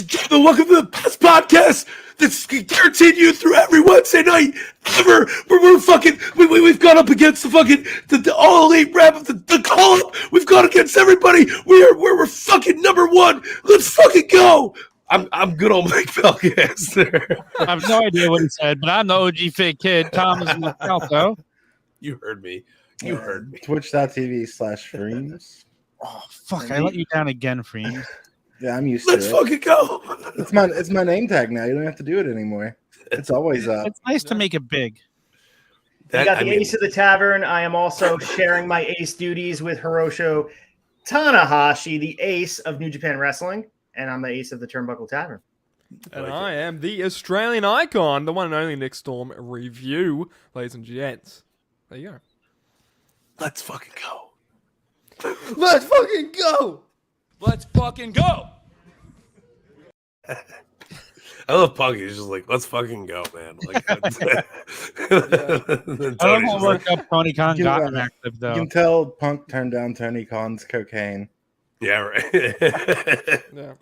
Ladies and gentlemen, welcome to the best podcast that's guaranteed you through every Wednesday night ever. We've gone up against the all elite rap of the call up. We've gone against everybody. We're fucking number one. Let's fucking go. I'm good on Mike BELCASTER. I have no idea what he said, but I'm the OG fake kid, Thomas Alto. You heard me. You heard me. Twitch.tv/FREEMZ. Oh fuck! I let you down again, FREEMZ. Yeah, I'm used Let's to it. fucking go. It's my name tag now. You don't have to do it anymore. It's always up. It's nice to make it big. You got the ace of the tavern. I am also sharing my ace duties with Hiroshi Tanahashi, the ace of New Japan Wrestling, and I'm the ace of the Turnbuckle Tavern. And I am the Australian icon, the one and only Nick Storm review, ladies and gents. There you go. Let's fucking go. Let's fucking go. Let's fucking go. I love Punk. He's just like, let's fucking go, man. Like, I love how worked up Tony Khan got him active, though. You can tell Punk turned down Tony Khan's cocaine. Yeah, right. Yeah.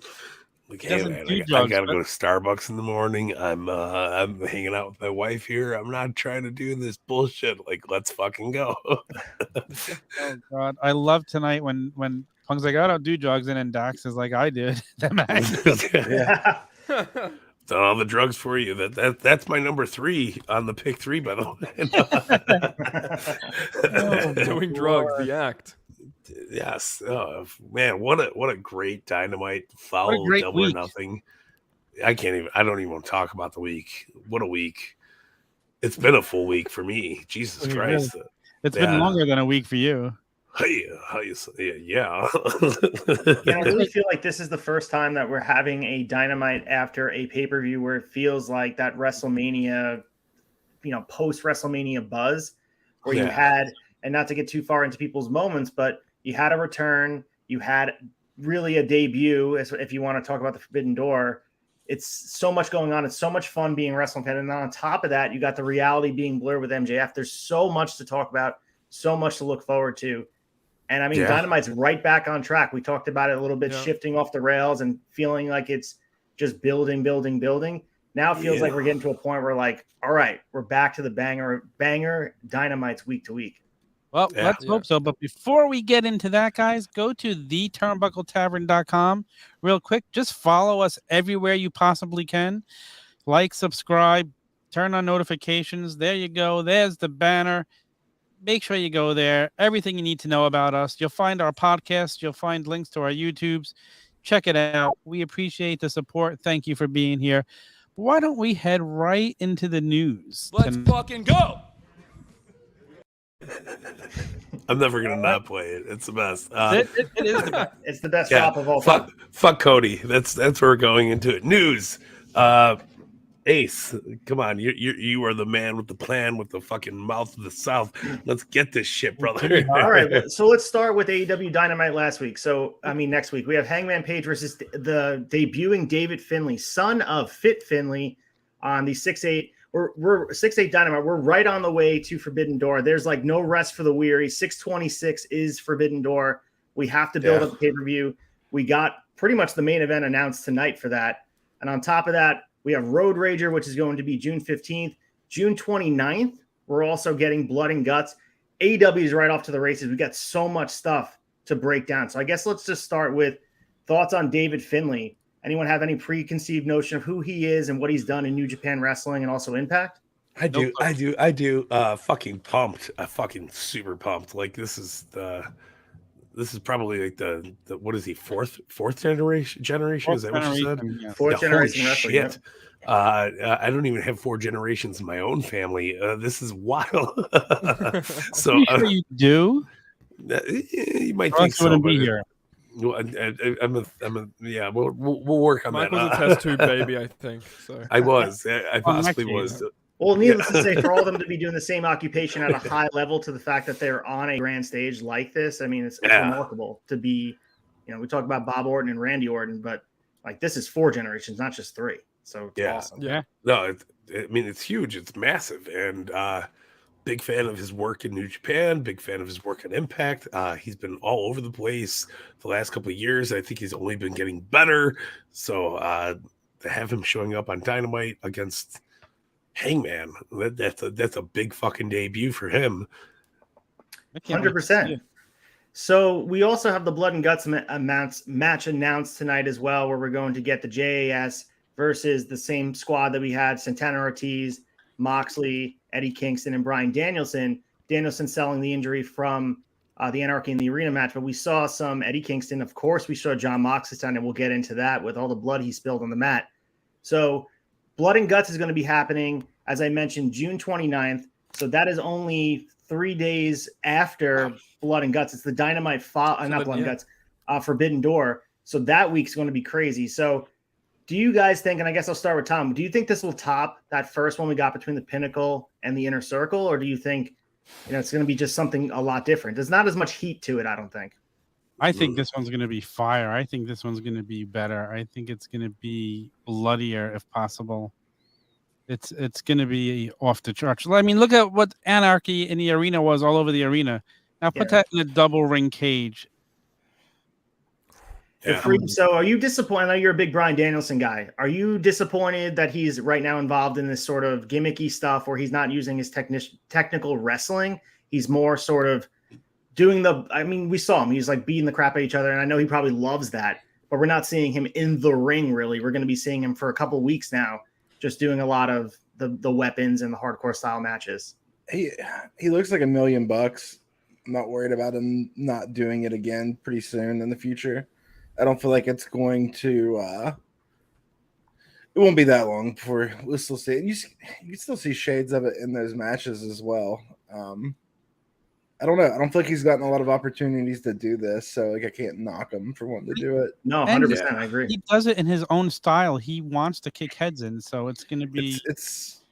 Like, hey, man, I gotta go to Starbucks in the morning. I'm hanging out with my wife here. I'm not trying to do this bullshit. Like, let's fucking go. Oh God, I love tonight when Punk's like, I don't do drugs, and then Dax is like, I did. Yeah. Done all the drugs for you. That's my number 3 on the pick 3, by the way. Doing drugs, the act. Yes. Oh man, what a great Dynamite follow Double or Nothing. I don't even want to talk about the week. What a week. It's been a full week for me. Jesus Christ. It's been longer than a week for you. Yeah. I really feel like this is the first time that we're having a Dynamite after a pay-per-view where it feels like that WrestleMania, post WrestleMania buzz where you had, and not to get too far into people's moments, but you had a return, you had really a debut, if you want to talk about the Forbidden Door. It's so much going on. It's so much fun being a wrestling fan. And then on top of that, you got the reality being blurred with MJF. There's so much to talk about, so much to look forward to. And I mean, Dynamite's right back on track. We talked about it a little bit, shifting off the rails and feeling like it's just building. Now it feels like we're getting to a point where like, all right, we're back to the banger Dynamites week to week. Well, let's hope so. But before we get into that, guys, go to theturnbuckletavern.com real quick. Just follow us everywhere you possibly can. Like, subscribe, turn on notifications. There you go. There's the banner. Make sure you go there. Everything you need to know about us. You'll find our podcast. You'll find links to our YouTubes. Check it out. We appreciate the support. Thank you for being here. But why don't we head right into the news? Let's fucking go. I'm never gonna not play it. It's the best. It is the best. It's the best flop of all time. Fuck Cody. That's where we're going into it. News. Ace, come on. You are the man with the plan, with the fucking mouth of the South. Let's get this shit, brother. All right. So let's start with AEW Dynamite next week. We have Hangman Page versus the debuting David Finley, son of Fit Finley, on the 6-8. We're 6-8 Dynamite. We're right on the way to Forbidden Door. There's like no rest for the weary. 626 is Forbidden Door. We have to build up the pay-per-view. We got pretty much the main event announced tonight for that. And on top of that, we have Road Rager, which is going to be June 15th. June 29th, we're also getting Blood and Guts. AEW is right off to the races. We got so much stuff to break down. So I guess let's just start with thoughts on David Finley. Anyone have any preconceived notion of who he is and what he's done in New Japan Wrestling and also Impact? I do. Fucking pumped. Fucking super pumped. Like this is probably like the what is he, fourth generation? Is that what you said? Yeah. Fourth generation wrestling. Shit. I don't even have 4 generations in my own family. This is wild. So you do. You might think so. Be here. We'll work on Mike that. Was a test tube baby, I think. So I possibly was. Well, needless to say, for all of them to be doing the same occupation at a high level, to the fact that they're on a grand stage like this, I mean, it's remarkable to be. We talk about Bob Orton and Randy Orton, but like this is 4 generations, not just 3. So it's awesome. Yeah. No, it's huge. It's massive, and big fan of his work in New Japan, big fan of his work in Impact. He's been all over the place the last couple of years. I think he's only been getting better. So to have him showing up on Dynamite against Hangman, that's a big fucking debut for him. 100%. So we also have the Blood and Guts match announced tonight as well, where we're going to get the JAS versus the same squad that we had: Santana Ortiz, Moxley, Eddie Kingston, and Bryan Danielson. Danielson selling the injury from the Anarchy in the Arena match, but we saw some Eddie Kingston. Of course, we saw John Moxley tonight, and we'll get into that with all the blood he spilled on the mat. So Blood and Guts is going to be happening, as I mentioned, June 29th. So that is only 3 days after Blood and Guts. It's the Dynamite, not Blood and Guts, Forbidden Door. So that week's going to be crazy. So do you guys think, and I guess I'll start with Tom, do you think this will top that first one we got between the Pinnacle and the Inner Circle? Or do you think, it's going to be just something a lot different? There's not as much heat to it, I don't think. I think this one's going to be fire. I think this one's going to be better. I think it's going to be bloodier if possible. It's going to be off the charts. I mean, look at what Anarchy in the Arena was all over the arena. Now put that in a double ring cage. Yeah. So are you disappointed? I know you're a big Bryan Danielson guy. Are you disappointed that he's right now involved in this sort of gimmicky stuff where he's not using his technical wrestling? He's more sort of doing we saw him. He's like beating the crap out of each other. And I know he probably loves that, but we're not seeing him in the ring really. We're going to be seeing him for a couple weeks now, just doing a lot of the weapons and the hardcore style matches. He looks like $1 million. I'm not worried about him not doing it again pretty soon in the future. I don't feel like it's going to it won't be that long before we'll still see it. You can still see shades of it in those matches as well. I don't know. I don't feel like he's gotten a lot of opportunities to do this, so I can't knock him for wanting to do it. No, 100%. I agree. He does it in his own style. He wants to kick heads in, so it's going to be. It's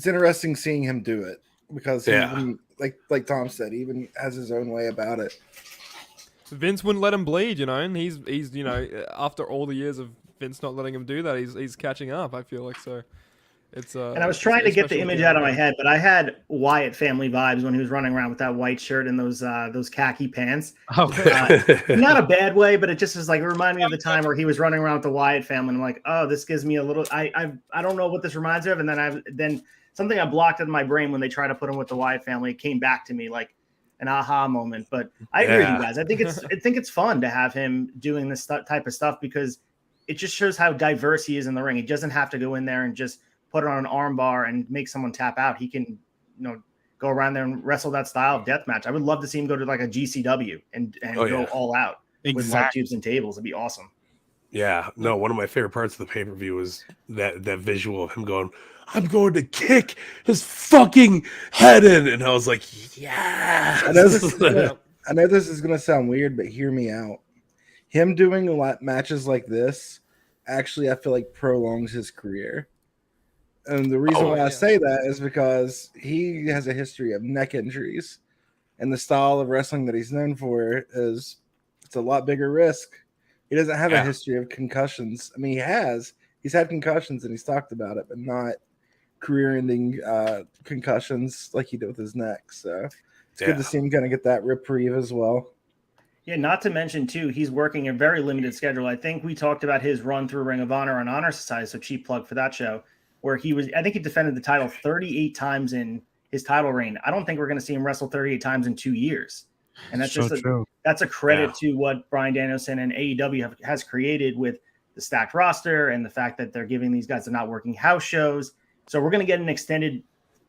interesting seeing him do it because he even, like Tom said, he even has his own way about it. Vince wouldn't let him bleed, and he's after all the years of Vince not letting him do that, he's catching up. I feel like so. It's and I was trying to get the image out of my head, but I had Wyatt family vibes when he was running around with that white shirt and those khaki pants. Oh, not a bad way, but it just was like it reminded me of the time where he was running around with the Wyatt family. And I'm like, oh, this gives me a little. I don't know what this reminds me of, and then something I blocked in my brain when they tried to put him with the Wyatt family. It came back to me like an aha moment. But I agree with you guys. I think it's fun to have him doing this type of stuff because it just shows how diverse he is in the ring. He doesn't have to go in there and just put it on an arm bar and make someone tap out. He can, go around there and wrestle that style of death match. I would love to see him go to like a GCW and go all out with light tubes and tables. It'd be awesome. Yeah, no, one of my favorite parts of the pay-per-view was that visual of him going, I'm going to kick his fucking head in. And I was like, yeah. I know this is going to sound weird, but hear me out. Him doing a lot matches like this, actually, I feel like prolongs his career. And the reason why I say that is because he has a history of neck injuries. And the style of wrestling that he's known for it's a lot bigger risk. He doesn't have a history of concussions. I mean, he's had concussions and he's talked about it, but not career-ending concussions like he did with his neck. So it's good to see him kind of get that reprieve as well. Yeah, not to mention, too, he's working a very limited schedule. I think we talked about his run through Ring of Honor and Honor Society, so cheap plug for that show, where I think he defended the title 38 times in his title reign. I don't think we're going to see him wrestle 38 times in 2 years. And that's that's a credit to what Bryan Danielson and AEW has created with the stacked roster and the fact that they're giving these guys the not working house shows. So we're going to get an extended,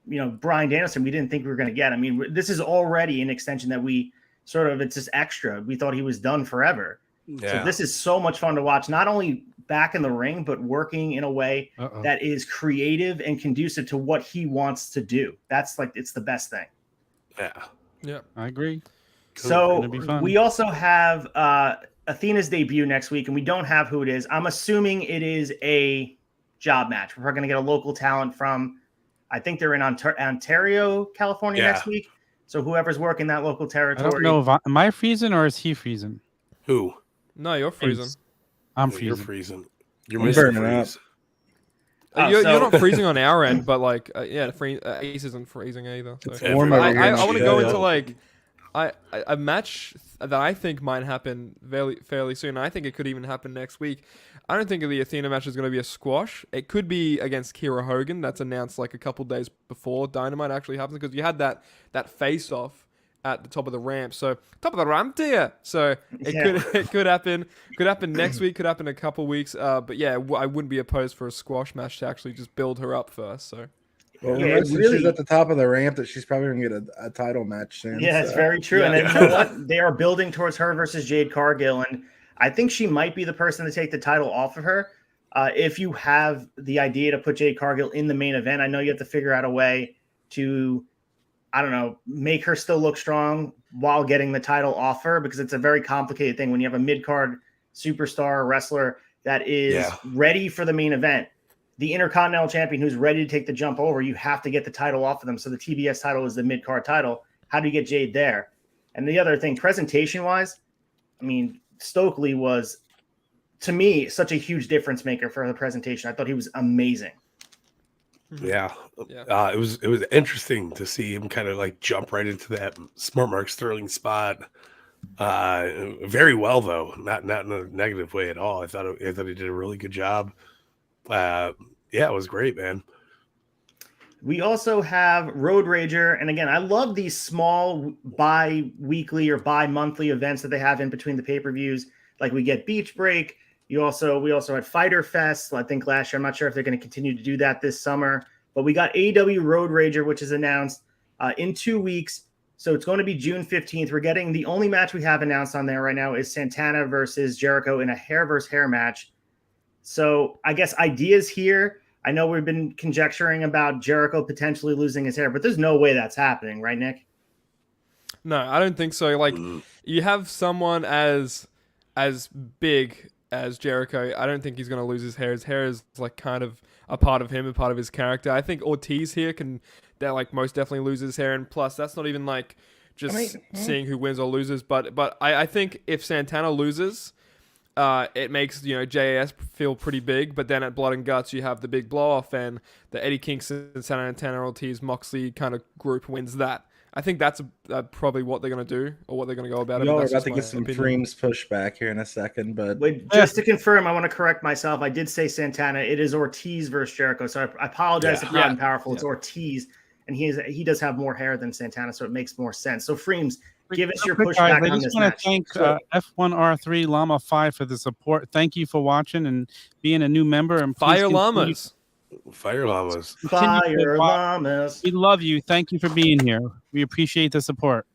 Bryan Danielson we didn't think we were going to get. I mean, this is already an extension that we it's just extra. We thought he was done forever. Yeah. So this is so much fun to watch, not only back in the ring, but working in a way that is creative and conducive to what he wants to do. That's it's the best thing. Yeah, I agree. So we also have Athena's debut next week, and we don't have who it is. I'm assuming it is a job match. We're going to get a local talent from, I think they're in Ontario, California next week. So whoever's working that local territory. I don't know. Am I freezing or is he freezing? Who? No, you're freezing. I'm freezing. You're freezing. You're missing freeze. You're not freezing on our end, but like, Ace isn't freezing either. So. It's warm over here. I want to go into like a match that I think might happen fairly soon. I think it could even happen next week. I don't think the Athena match is going to be a squash. It could be against Kira Hogan. That's announced like a couple days before Dynamite actually happens, because you had that face off at the top of the ramp. So top of the ramp, dear. So it could happen. Could happen next week. Could happen in a couple weeks. But yeah, I wouldn't be opposed for a squash match to actually just build her up first. So. Well, she's at the top of the ramp, that she's probably going to get a title match soon. Yeah, it's very true. And then you know what? They are building towards her versus Jade Cargill, and I think she might be the person to take the title off of her. If you have the idea to put Jade Cargill in the main event, I know you have to figure out a way to, I don't know, make her still look strong while getting the title off her, because it's a very complicated thing when you have a mid-card superstar wrestler that is ready for the main event. The Intercontinental Champion who's ready to take the jump over, you have to get the title off of them. So the TBS title is the mid-card title. How do you get Jade there? And the other thing, presentation-wise, I mean, Stokely was, to me, such a huge difference maker for the presentation. I thought he was amazing. Yeah. It was interesting to see him kind of like jump right into that Smart Mark Sterling spot. Very well though, not in a negative way at all. I thought he did a really good job. It was great, man. We also have Road Rager, and again, I love these small bi-weekly or bi-monthly events that they have in between the pay-per-views. Like we get Beach Break. We also had Fighter Fest, I think last year. I'm not sure if they're going to continue to do that this summer, but we got AEW Road Rager, which is announced in 2 weeks. So it's going to be June 15th. We're getting, the only match we have announced on there right now is Santana versus Jericho in a hair versus hair match. So I guess ideas here. I know we've been conjecturing about Jericho potentially losing his hair, but there's no way that's happening, right, Nick? No, I don't think so. Like, you have someone as big as Jericho, I don't think he's going to lose his hair. His hair is like kind of a part of him, a part of his character. I think Ortiz here that like most definitely lose his hair, and plus that's not even like just seeing who wins or loses. But I think if Santana loses, it makes, JAS feel pretty big, but then at Blood and Guts you have the big blow off, and the Eddie Kingston, Santana Ortiz, Moxley kind of group wins that. I think that's probably what they're going to do, or what they're going to go about it. Y'all are about to get some FREEMZ pushback here in a second, but just to confirm, I want to correct myself. I did say Santana. It is Ortiz versus Jericho, so I apologize if I'm powerful. It's Ortiz, and he does have more hair than Santana, so it makes more sense. So FREEMZ, give us your pushback on this match. I just want to thank F1R3 Llama 5 for the support. Thank you for watching and being a new member. And Fire Llamas. Fire Llamas. Fire Llamas. We love you. Thank you for being here. We appreciate the support.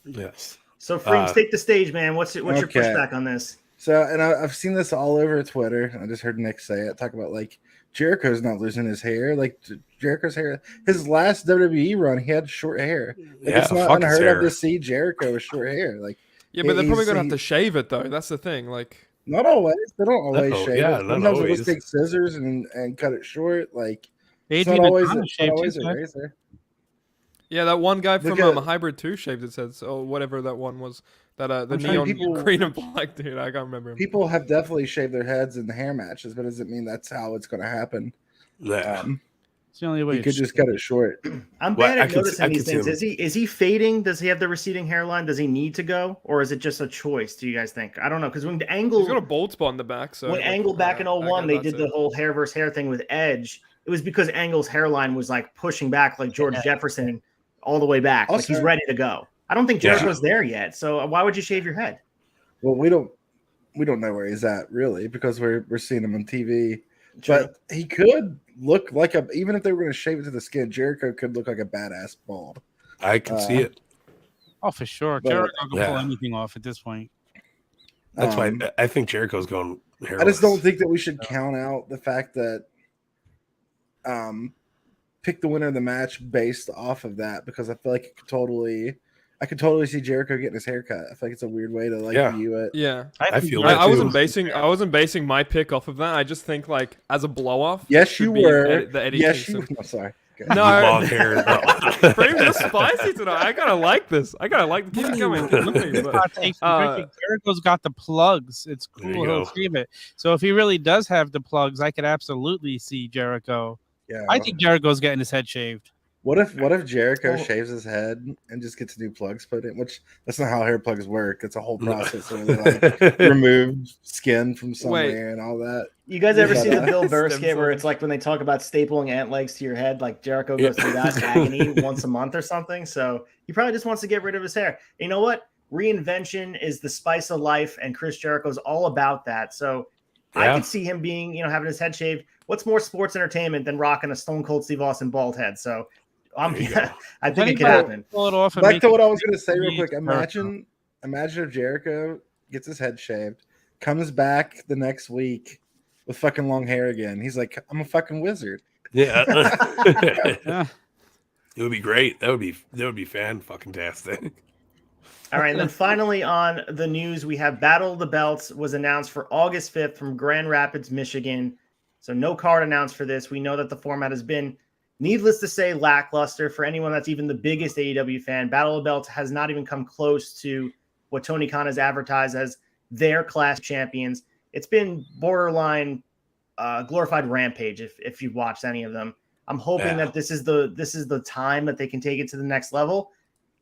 Yes. So FREEMZ, take the stage, man. What's your pushback on this? So, and I've seen this all over Twitter. I just heard Nick say it. Talk about like Jericho's not losing his hair. Like Jericho's hair, his last WWE run, he had short hair. Like, it's not unheard of to see Jericho with short hair. Like, but they're probably gonna have to shave it though. That's the thing. Like, not always. They don't always shave it. Sometimes they just take scissors and cut it short. Like, it's not always a razor. Yeah, that one guy from Hybrid 2 shaved his head, or whatever that one was. That the neon green and black dude. I can't remember him. People have definitely shaved their heads in the hair matches, but doesn't mean that's how it's going to happen. Yeah. It's the only way. You could just cut it short. I'm bad at noticing these things. Is he fading? Does he have the receding hairline? Does he need to go, or is it just a choice? Do you guys think? I don't know, because when Angle, he's got a bald spot in the back. So when Angle back in 01, they did the whole hair versus hair thing with Edge. It was because Angle's hairline was like pushing back like George Jefferson all the way back. Also, like he's ready to go. I don't think Jericho's there yet. So why would you shave your head? Well, we don't know where he's at really, because we're seeing him on TV. True. But he could look like even if they were going to shave it to the skin, Jericho could look like a badass bald. I can see it. Oh, for sure. Jericho can pull anything off at this point. That's why I think Jericho's going hairless. I just don't think that we should count out the fact that pick the winner of the match based off of that, because I feel like I could totally see Jericho getting his hair cut. I feel like it's a weird way to view it. Yeah, I feel that I wasn't basing my pick off of that. I just think like as a blow off. Yes, you were. The Eddie yes, you. I'm sorry. No, long hair. Frames are spicy tonight. I gotta like this. I gotta like. Keep it coming. Keep it coming. But, Jericho's got the plugs. It's There you cool. He'll go. save it. So if he really does have the plugs, I could absolutely see Jericho. Yeah. I think Jericho's getting his head shaved. What if Jericho shaves his head and just gets new plugs put in? Which that's not how hair plugs work. It's a whole process where they like remove skin from somewhere and all that. You guys ever see the that. Bill Burr Stem skit where cells. it's like when they talk about stapling ant legs to your head, like Jericho goes through that agony once a month or something? So he probably just wants to get rid of his hair. You know what? Reinvention is the spice of life, and Chris Jericho's all about that. So I could see him being, having his head shaved. What's more sports entertainment than rocking a Stone Cold Steve Austin bald head? So I think it could happen. Pull it off and Back to make what it- I was going to say real quick. Jericho. Imagine if Jericho gets his head shaved, comes back the next week with fucking long hair again. He's like, I'm a fucking wizard. Yeah. Yeah. It would be great. That would be fan-fucking-tastic. All right, and then finally on the news, we have Battle of the Belts was announced for August 5th from Grand Rapids, Michigan. So no card announced for this. We know that the format has been, needless to say, lackluster for anyone that's even the biggest AEW fan. Battle of the Belts has not even come close to what Tony Khan has advertised as their class champions. It's been borderline glorified Rampage if you've watched any of them. I'm hoping that this is the time that they can take it to the next level.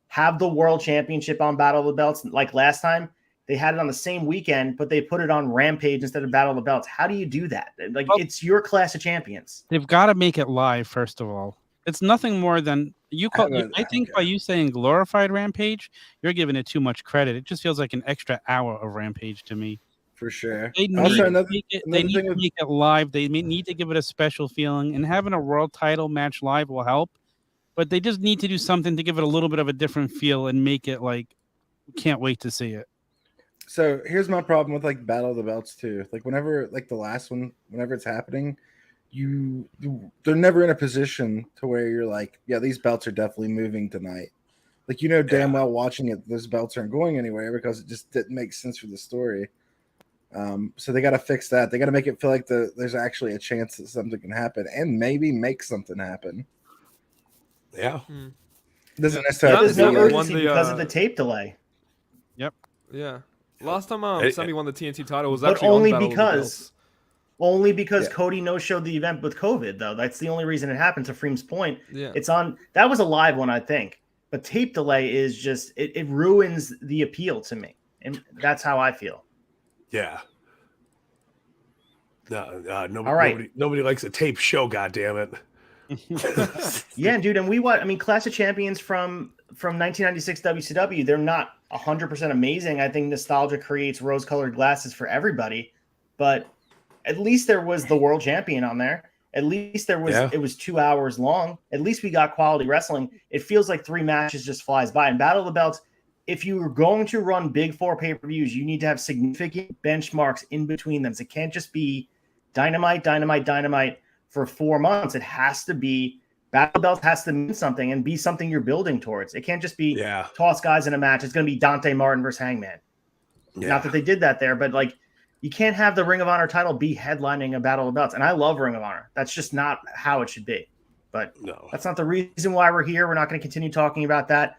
Have the World Championship on Battle of the Belts like last time. They had it on the same weekend, but they put it on Rampage instead of Battle of the Belts. How do you do that? Like, it's your class of champions. They've got to make it live, first of all. It's nothing more than you call. I think by you saying glorified Rampage, you're giving it too much credit. It just feels like an extra hour of Rampage to me. For sure. They need, Also, to, another- make it, another they need thing to with- make it live. They need to give it a special feeling, and having a world title match live will help. But they just need to do something to give it a little bit of a different feel and make it like, can't wait to see it. So here's my problem with like Battle of the Belts too. Like whenever like the last one, whenever it's happening, they're never in a position to where you're like, yeah, these belts are definitely moving tonight. Like damn well watching it, those belts aren't going anywhere because it just didn't make sense for the story. So they got to fix that. They got to make it feel like there's actually a chance that something can happen and maybe make something happen. Yeah. Doesn't necessarily There's no have to be urgency because of the tape delay. Yeah. Last time Sammy won the TNT title was But actually only on Battle of the Belts. because Cody no-showed the event with COVID, though. That's the only reason it happened. To Freem's point, Yeah. it's on. That was a live one, I think. But tape delay is just it ruins the appeal to me, and that's how I feel. Yeah. All right. Nobody likes a tape show. God damn it. Yeah, dude, and Clash of Champions from 1996 WCW, they're not 100% amazing. I think nostalgia creates rose-colored glasses for everybody, but at least there was the world champion on there. At least there was it was 2 hours long. At least we got quality wrestling. It feels like 3 matches just flies by. And Battle of the Belts, if you are going to run big 4 pay-per-views, you need to have significant benchmarks in between them. So it can't just be dynamite for 4 months. It has to be Battle of the Belts has to mean something and be something you're building towards. It can't just be toss guys in a match. It's going to be Dante Martin versus Hangman. Yeah. Not that they did that there, but like you can't have the Ring of Honor title be headlining a Battle of the Belts. And I love Ring of Honor. That's just not how it should be. But No. that's not the reason why we're here. We're not going to continue talking about that.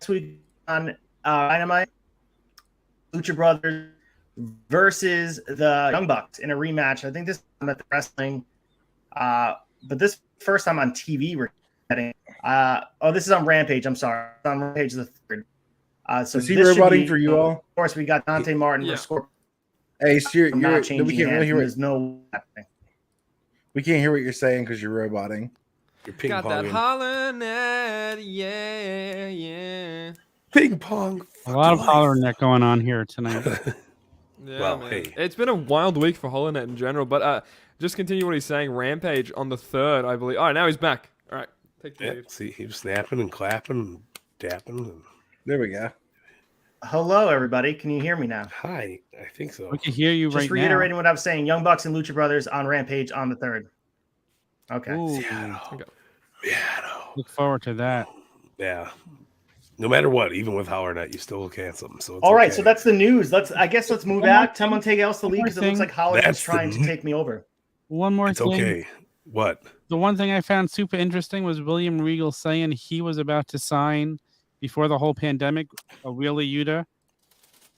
This week on Dynamite, Lucha Brothers versus the Young Bucks in a rematch. I think this time at the wrestling, but this first time on TV we're getting. This is on Rampage. I'm sorry, it's on Rampage the 3rd. So is he this should roboting be- for you all? Of course, we got Dante Martin versus Scorpio. Hey, so I'm not changing we can't really hands, hear and there's no happening. we can't hear what you're saying because you're roboting. You're ping Got that ponging. hollering at yeah. Ping pong. A lot of hollering that going on here tonight. Yeah, Well, man. hey. It's been a wild week for Holonet in general, but just continue what he's saying. Rampage on the 3rd, I believe. All right, now he's back. All right, take the Yeah, lead. see, he was snapping and clapping and dapping. And... There we go. Hello, everybody. Can you hear me now? Hi, I think so. We can hear you Just right reiterating what I was saying. Young Bucks and Lucha Brothers on Rampage on the 3rd. Okay. now. Ooh, Seattle. look forward to that. Yeah. No matter what, even with Howard Net, you still cancel them. So it's All right, okay. so that's the news. I guess let's move One more out. Someone take else the lead because it looks like Hollis That's is trying the to take me over. One more It's thing. okay. What? The one thing I found super interesting was William Regal saying he was about to sign before the whole pandemic Wheeler Yuta,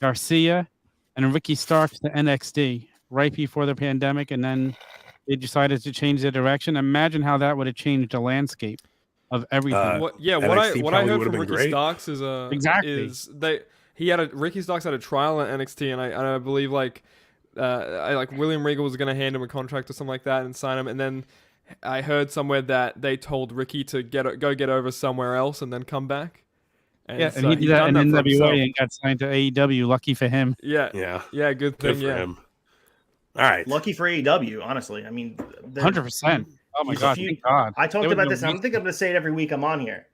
Garcia, and Ricky Starks to NXT right before the pandemic, and then they decided to change their direction. Imagine how that would have changed the landscape of everything. What I NXT heard probably from would've been Ricky great. Starks is Exactly. Ricky Starks had a trial at NXT, and I believe like William Regal was going to hand him a contract or something like that and sign him, and then I heard somewhere that they told Ricky to go get over somewhere else and then come back. And Yeah, so and he he's did that done in for himself. NWA and got signed to AEW. Lucky for him. Yeah, Good good thing. for Yeah, him. All right. Lucky for AEW, honestly. I mean, 100%. Oh my he's God! Thank God. I talked They about would this. I don't think I'm going to say it every week I'm on here.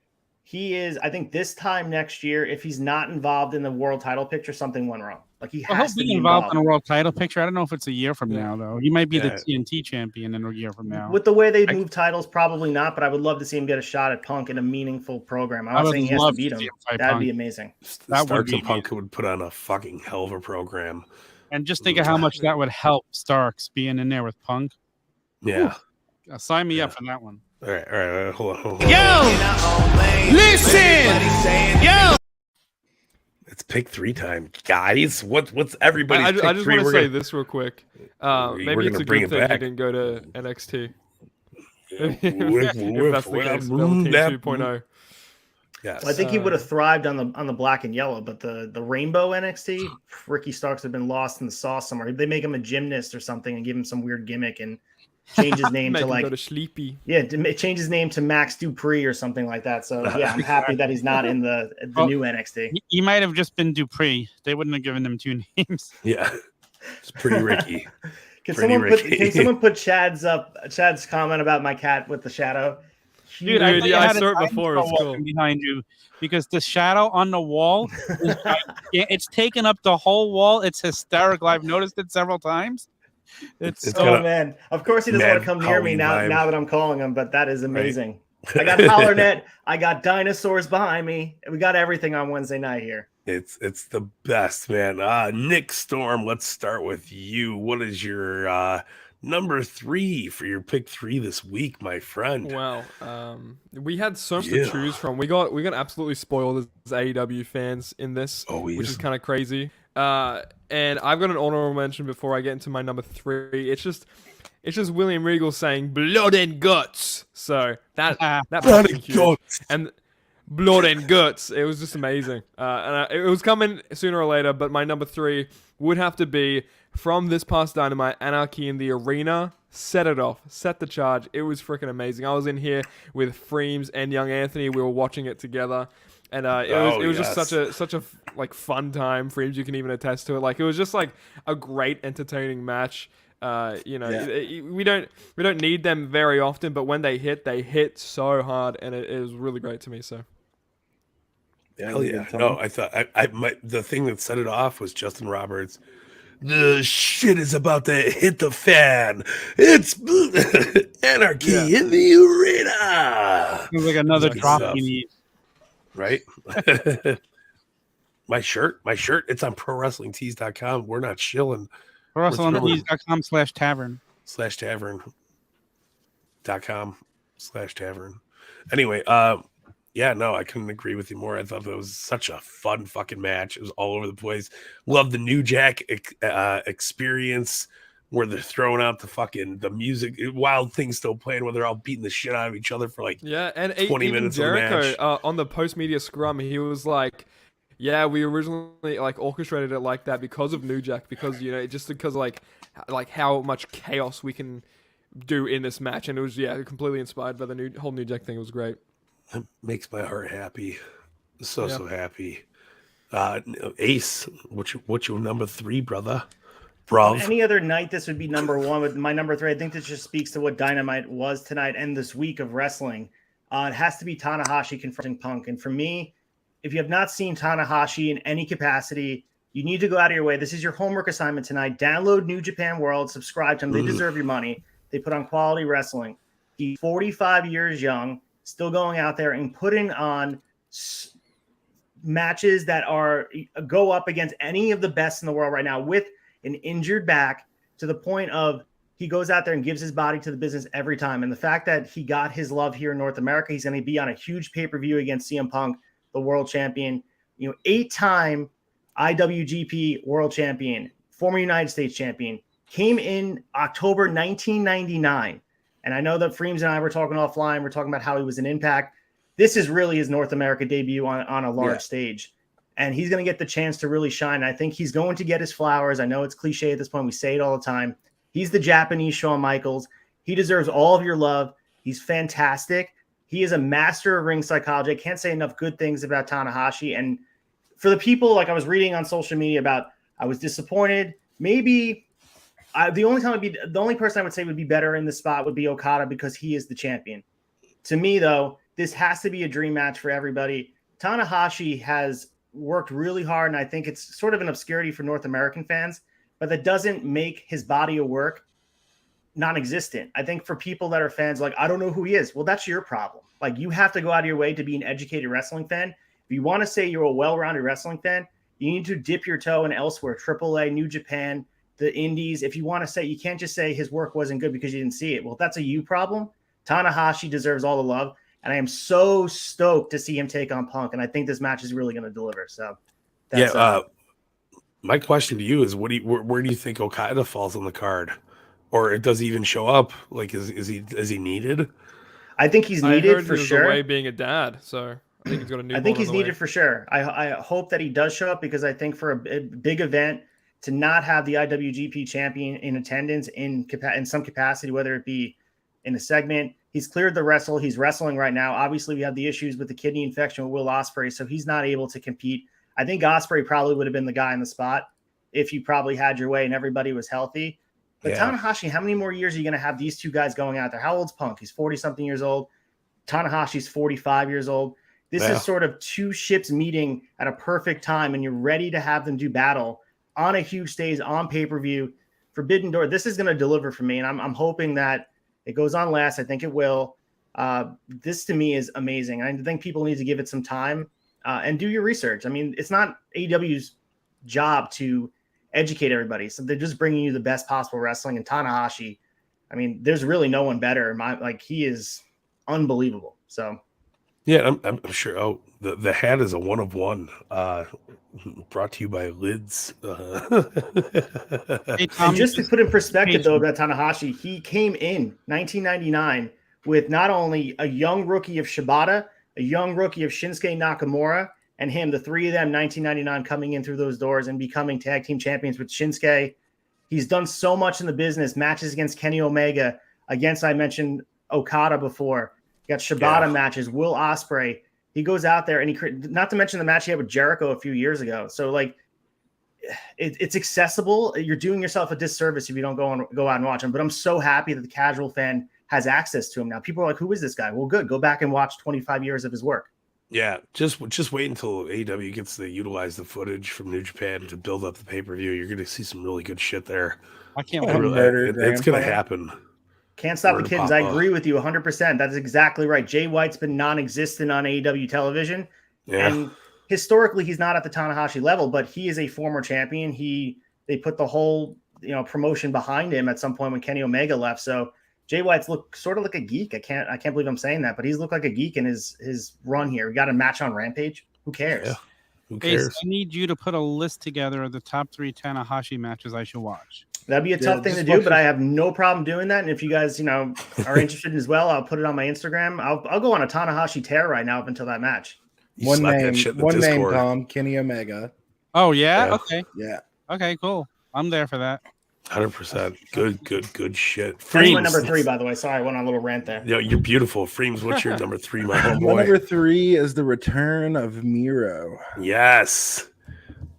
He is, I think this time next year, if he's not involved in the world title picture, something went wrong. Like he I hope has to he's be involved in a world title picture. I don't know if it's a year from Yeah. now, though. He might be the Yeah. TNT champion in a year from now. With the way they move titles, probably not, but I would love to see him get a shot at Punk in a meaningful program. I'm I not would saying he has to love beat to him. see him fight That'd Punk. be amazing. That would Starks be and Punk would put on a fucking hell of a program. And just think of how much that would help Starks being in there with Punk. Yeah. Sign me up for that one. All right. Hold on. Listen! Yo! It's pick 3 time, guys. What's everybody's I pick just 3? want to We're say gonna- this real quick. we're Maybe it's gonna a bring good it thing he back. didn't go to NXT. Whiff, If that's the whiff, case, whiff, Velveteen that- 2.0. Yes. Well, I think he would have thrived on the black and yellow, but the rainbow NXT, Ricky Starks have been lost in the sauce somewhere. They make him a gymnast or something and give him some weird gimmick and change his name Make to him go like to Sleepy. change his name to Max Dupree or something like that. So yeah, I'm happy that he's not in the new NXT. He might have just been Dupree. They wouldn't have given him 2 names. Yeah. It's pretty Ricky. Can Pretty someone Ricky. put Chad's comment about my cat with the shadow? Dude, Dude, I thought you yeah, I had a saw it time before, scroll it's cool. walking behind you because the shadow on the wall, it's taken up the whole wall. It's hysterical. I've noticed it several times. It's It's Oh got a man, of course he doesn't want mad to come near me Halloween now vibe. that I'm calling him, but that is amazing. I got HollerNet, I got dinosaurs behind me. We got everything on Wednesday night here. It's the best, man. Nick Storm, let's start with you. What is your number 3 for your pick 3 this week, my friend? Wow. We had so much Yeah. to choose from. We got absolutely spoiled as AEW fans in this, Always. which is kind of crazy. And I've got an honorable mention before I get into my number 3. It's just William Regal saying blood and guts. So that Blood fucking and huge. guts. And blood and guts. It was just amazing. It was coming sooner or later, but my number 3 would have to be from this past Dynamite, Anarchy in the Arena. Set it off. Set the charge. It was freaking amazing. I was in here with FREEMZ and Young Anthony. We were watching it together. And it was just such a like fun time. FREEMZ, you can even attest to it. Like it was just like a great entertaining match. We don't need them very often, but when they hit so hard, and it was really great to me. So Hell yeah. No, I thought the thing that set it off was Justin Roberts. The shit is about to hit the fan. It's anarchy in the arena. Feels like another Good drop stuff. you need. Right? my shirt, it's on prowrestlingtees.com. We're not shilling. ProWrestlingTees.com/tavern. /tavern.com/tavern. Anyway, yeah, no, I couldn't agree with you more. I thought that was such a fun fucking match. It was all over the place. Love the New Jack experience where they're throwing out the music, wild things still playing, where they're all beating the shit out of each other for like and 20 even minutes of the Jericho match. on the post media scrum, he was like, "Yeah, we originally like orchestrated it like that because of New Jack, because just because like how much chaos we can do in this match, and it was completely inspired by the whole New Jack thing. It was great." It makes my heart happy. So happy. Ace, what's your number 3, brother? Bruv. Any other night, this would be number 1. But my number 3, I think this just speaks to what Dynamite was tonight and this week of wrestling. It has to be Tanahashi confronting Punk. And for me, if you have not seen Tanahashi in any capacity, you need to go out of your way. This is your homework assignment tonight. Download New Japan World, subscribe to them. They deserve your money. They put on quality wrestling. He's 45 years young, still going out there and putting on matches that go up against any of the best in the world right now with an injured back, to the point of he goes out there and gives his body to the business every time. And the fact that he got his love here in North America, he's going to be on a huge pay-per-view against CM Punk, the world champion, 8-time IWGP world champion, former United States champion, came in October 1999. And I know that FREEMZ and I were talking offline. We're talking about how he was an Impact. This is really his North America debut on a large stage. And he's going to get the chance to really shine. I think he's going to get his flowers. I know it's cliche at this point. We say it all the time. He's the Japanese Shawn Michaels. He deserves all of your love. He's fantastic. He is a master of ring psychology. I can't say enough good things about Tanahashi. And for the people, like I was reading on social media about, I was disappointed. Maybe the only person I would say would be better in this spot would be Okada because he is the champion. To me, though, this has to be a dream match for everybody. Tanahashi has worked really hard, and I think it's sort of an obscurity for North American fans, but that doesn't make his body of work non-existent. I think for people that are fans, like, I don't know who he is. Well, that's your problem. Like, you have to go out of your way to be an educated wrestling fan. If you want to say you're a well-rounded wrestling fan, you need to dip your toe in elsewhere. AAA, New Japan, the Indies. If you want to say, you can't just say his work wasn't good because you didn't see it. Well, if that's a you problem, Tanahashi deserves all the love. And I am so stoked to see him take on Punk. And I think this match is really going to deliver. So, that's, my question to you is, where do you think Okada falls on the card, or does he even show up? Like, is he needed? I think he's needed for sure. Away being a dad, so I think he's got a new. I think he's needed for sure. I hope that he does show up because I think for a big event to not have the IWGP champion in attendance in some capacity, whether it be in a segment. He's cleared the wrestle. He's wrestling right now. Obviously, we have the issues with the kidney infection with Will Ospreay, so he's not able to compete. I think Ospreay probably would have been the guy in the spot if you probably had your way and everybody was healthy. But Tanahashi, how many more years are you going to have these two guys going out there? How old's Punk? He's 40-something years old. Tanahashi's 45 years old. This is sort of two ships meeting at a perfect time, and you're ready to have them do battle on a huge stage, on pay-per-view. Forbidden Door, this is going to deliver for me, and I'm hoping that it goes on last. I think it will. This to me is amazing. I think people need to give it some time and do your research. I mean, it's not AEW's job to educate everybody. So they're just bringing you the best possible wrestling. And Tanahashi, I mean, there's really no one better. He is unbelievable. So, yeah, I'm sure. Oh, the hat is a 1 of 1. Brought to you by Lids. Hey, Tom, just to put in perspective, though, about Tanahashi, he came in 1999 with not only a young rookie of Shibata, a young rookie of Shinsuke Nakamura, and him, the three of them, 1999, coming in through those doors and becoming tag team champions with Shinsuke. He's done so much in the business, matches against Kenny Omega, against, I mentioned Okada before. You got Shibata matches, Will Ospreay. He goes out there and not to mention the match he had with Jericho a few years ago. So, like, it's accessible. You're doing yourself a disservice if you don't go out and watch him. But I'm so happy that the casual fan has access to him now. People are like, who is this guy? Well, good. Go back and watch 25 years of his work. Yeah, just wait until AEW gets to utilize the footage from New Japan to build up the pay-per-view. You're going to see some really good shit there. I can't wait. It's going to happen. Can't stop the kittens. I agree with you 100%. That's exactly right. Jay White's been non-existent on AEW television. Yeah. And historically, he's not at the Tanahashi level, but he is a former champion. They put the whole promotion behind him at some point when Kenny Omega left. So Jay White's looked sort of like a geek. I can't believe I'm saying that, but he's looked like a geek in his run here. We got a match on Rampage. Who cares? Yeah. Who cares? Ace, I need you to put a list together of the top 3 Tanahashi matches I should watch. That'd be a tough thing to do, but I have no problem doing that. And if you guys, are interested as well, I'll put it on my Instagram. I'll go on a Tanahashi tear right now up until that match. One name, Tom, Kenny Omega. Oh yeah? Okay. Yeah. Okay, cool. I'm there for that. 100%. Good shit. That's my number 3, by the way. Sorry, I went on a little rant there. Yeah, you're beautiful. FREEMZ, what's your number 3, my homeboy? My number 3 is the return of Miro. Yes.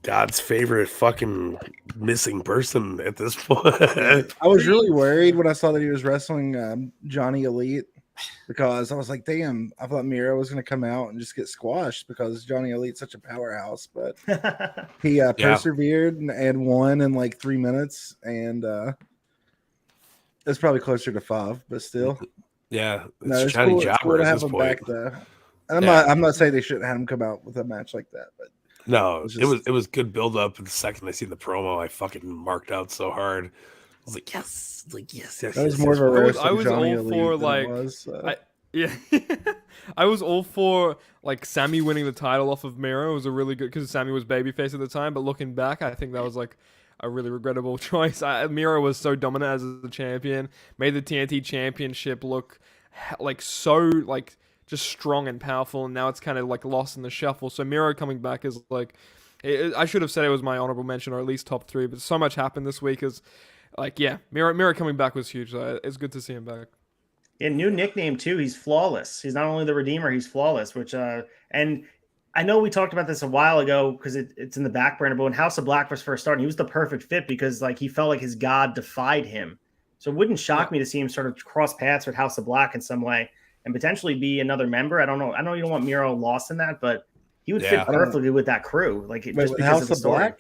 God's favorite fucking missing person at this point. I was really worried when I saw that he was wrestling Johnny Elite because I was like, damn, I thought Miro was going to come out and just get squashed because Johnny Elite's such a powerhouse. But he persevered and won in like 3 minutes. And it's probably closer to 5, but still. Yeah, it's Johnny Jobber cool to have him back there. And I'm not saying they shouldn't have him come out with a match like that, but. No, it was good build up. The second I seen the promo, I fucking marked out so hard. was like, yes, yes. That was more of a roast. I was Johnny all for Elite like, so. yeah, I was all for like Sammy winning the title off of Miro. It was a really good because Sammy was babyface at the time. But looking back, I think that was like a really regrettable choice. Miro was so dominant as a champion, made the TNT Championship look like so like just strong and powerful, and now it's kind of like lost in the shuffle. So Miro coming back is like, I should have said it was my honorable mention or at least top 3. But so much happened this week. Is like, yeah, Miro coming back was huge. So it's good to see him back. Yeah, new nickname too. He's flawless. He's not only the Redeemer, he's flawless. Which and I know we talked about this a while ago because it's in the back burner. But when House of Black was first starting, he was the perfect fit because like he felt like his god defied him. So it wouldn't shock me to see him sort of cross paths with House of Black in some way and potentially be another member. I don't know. I know you don't want Miro lost in that, but he would fit perfectly with that crew. Like just because House of the of story. Black.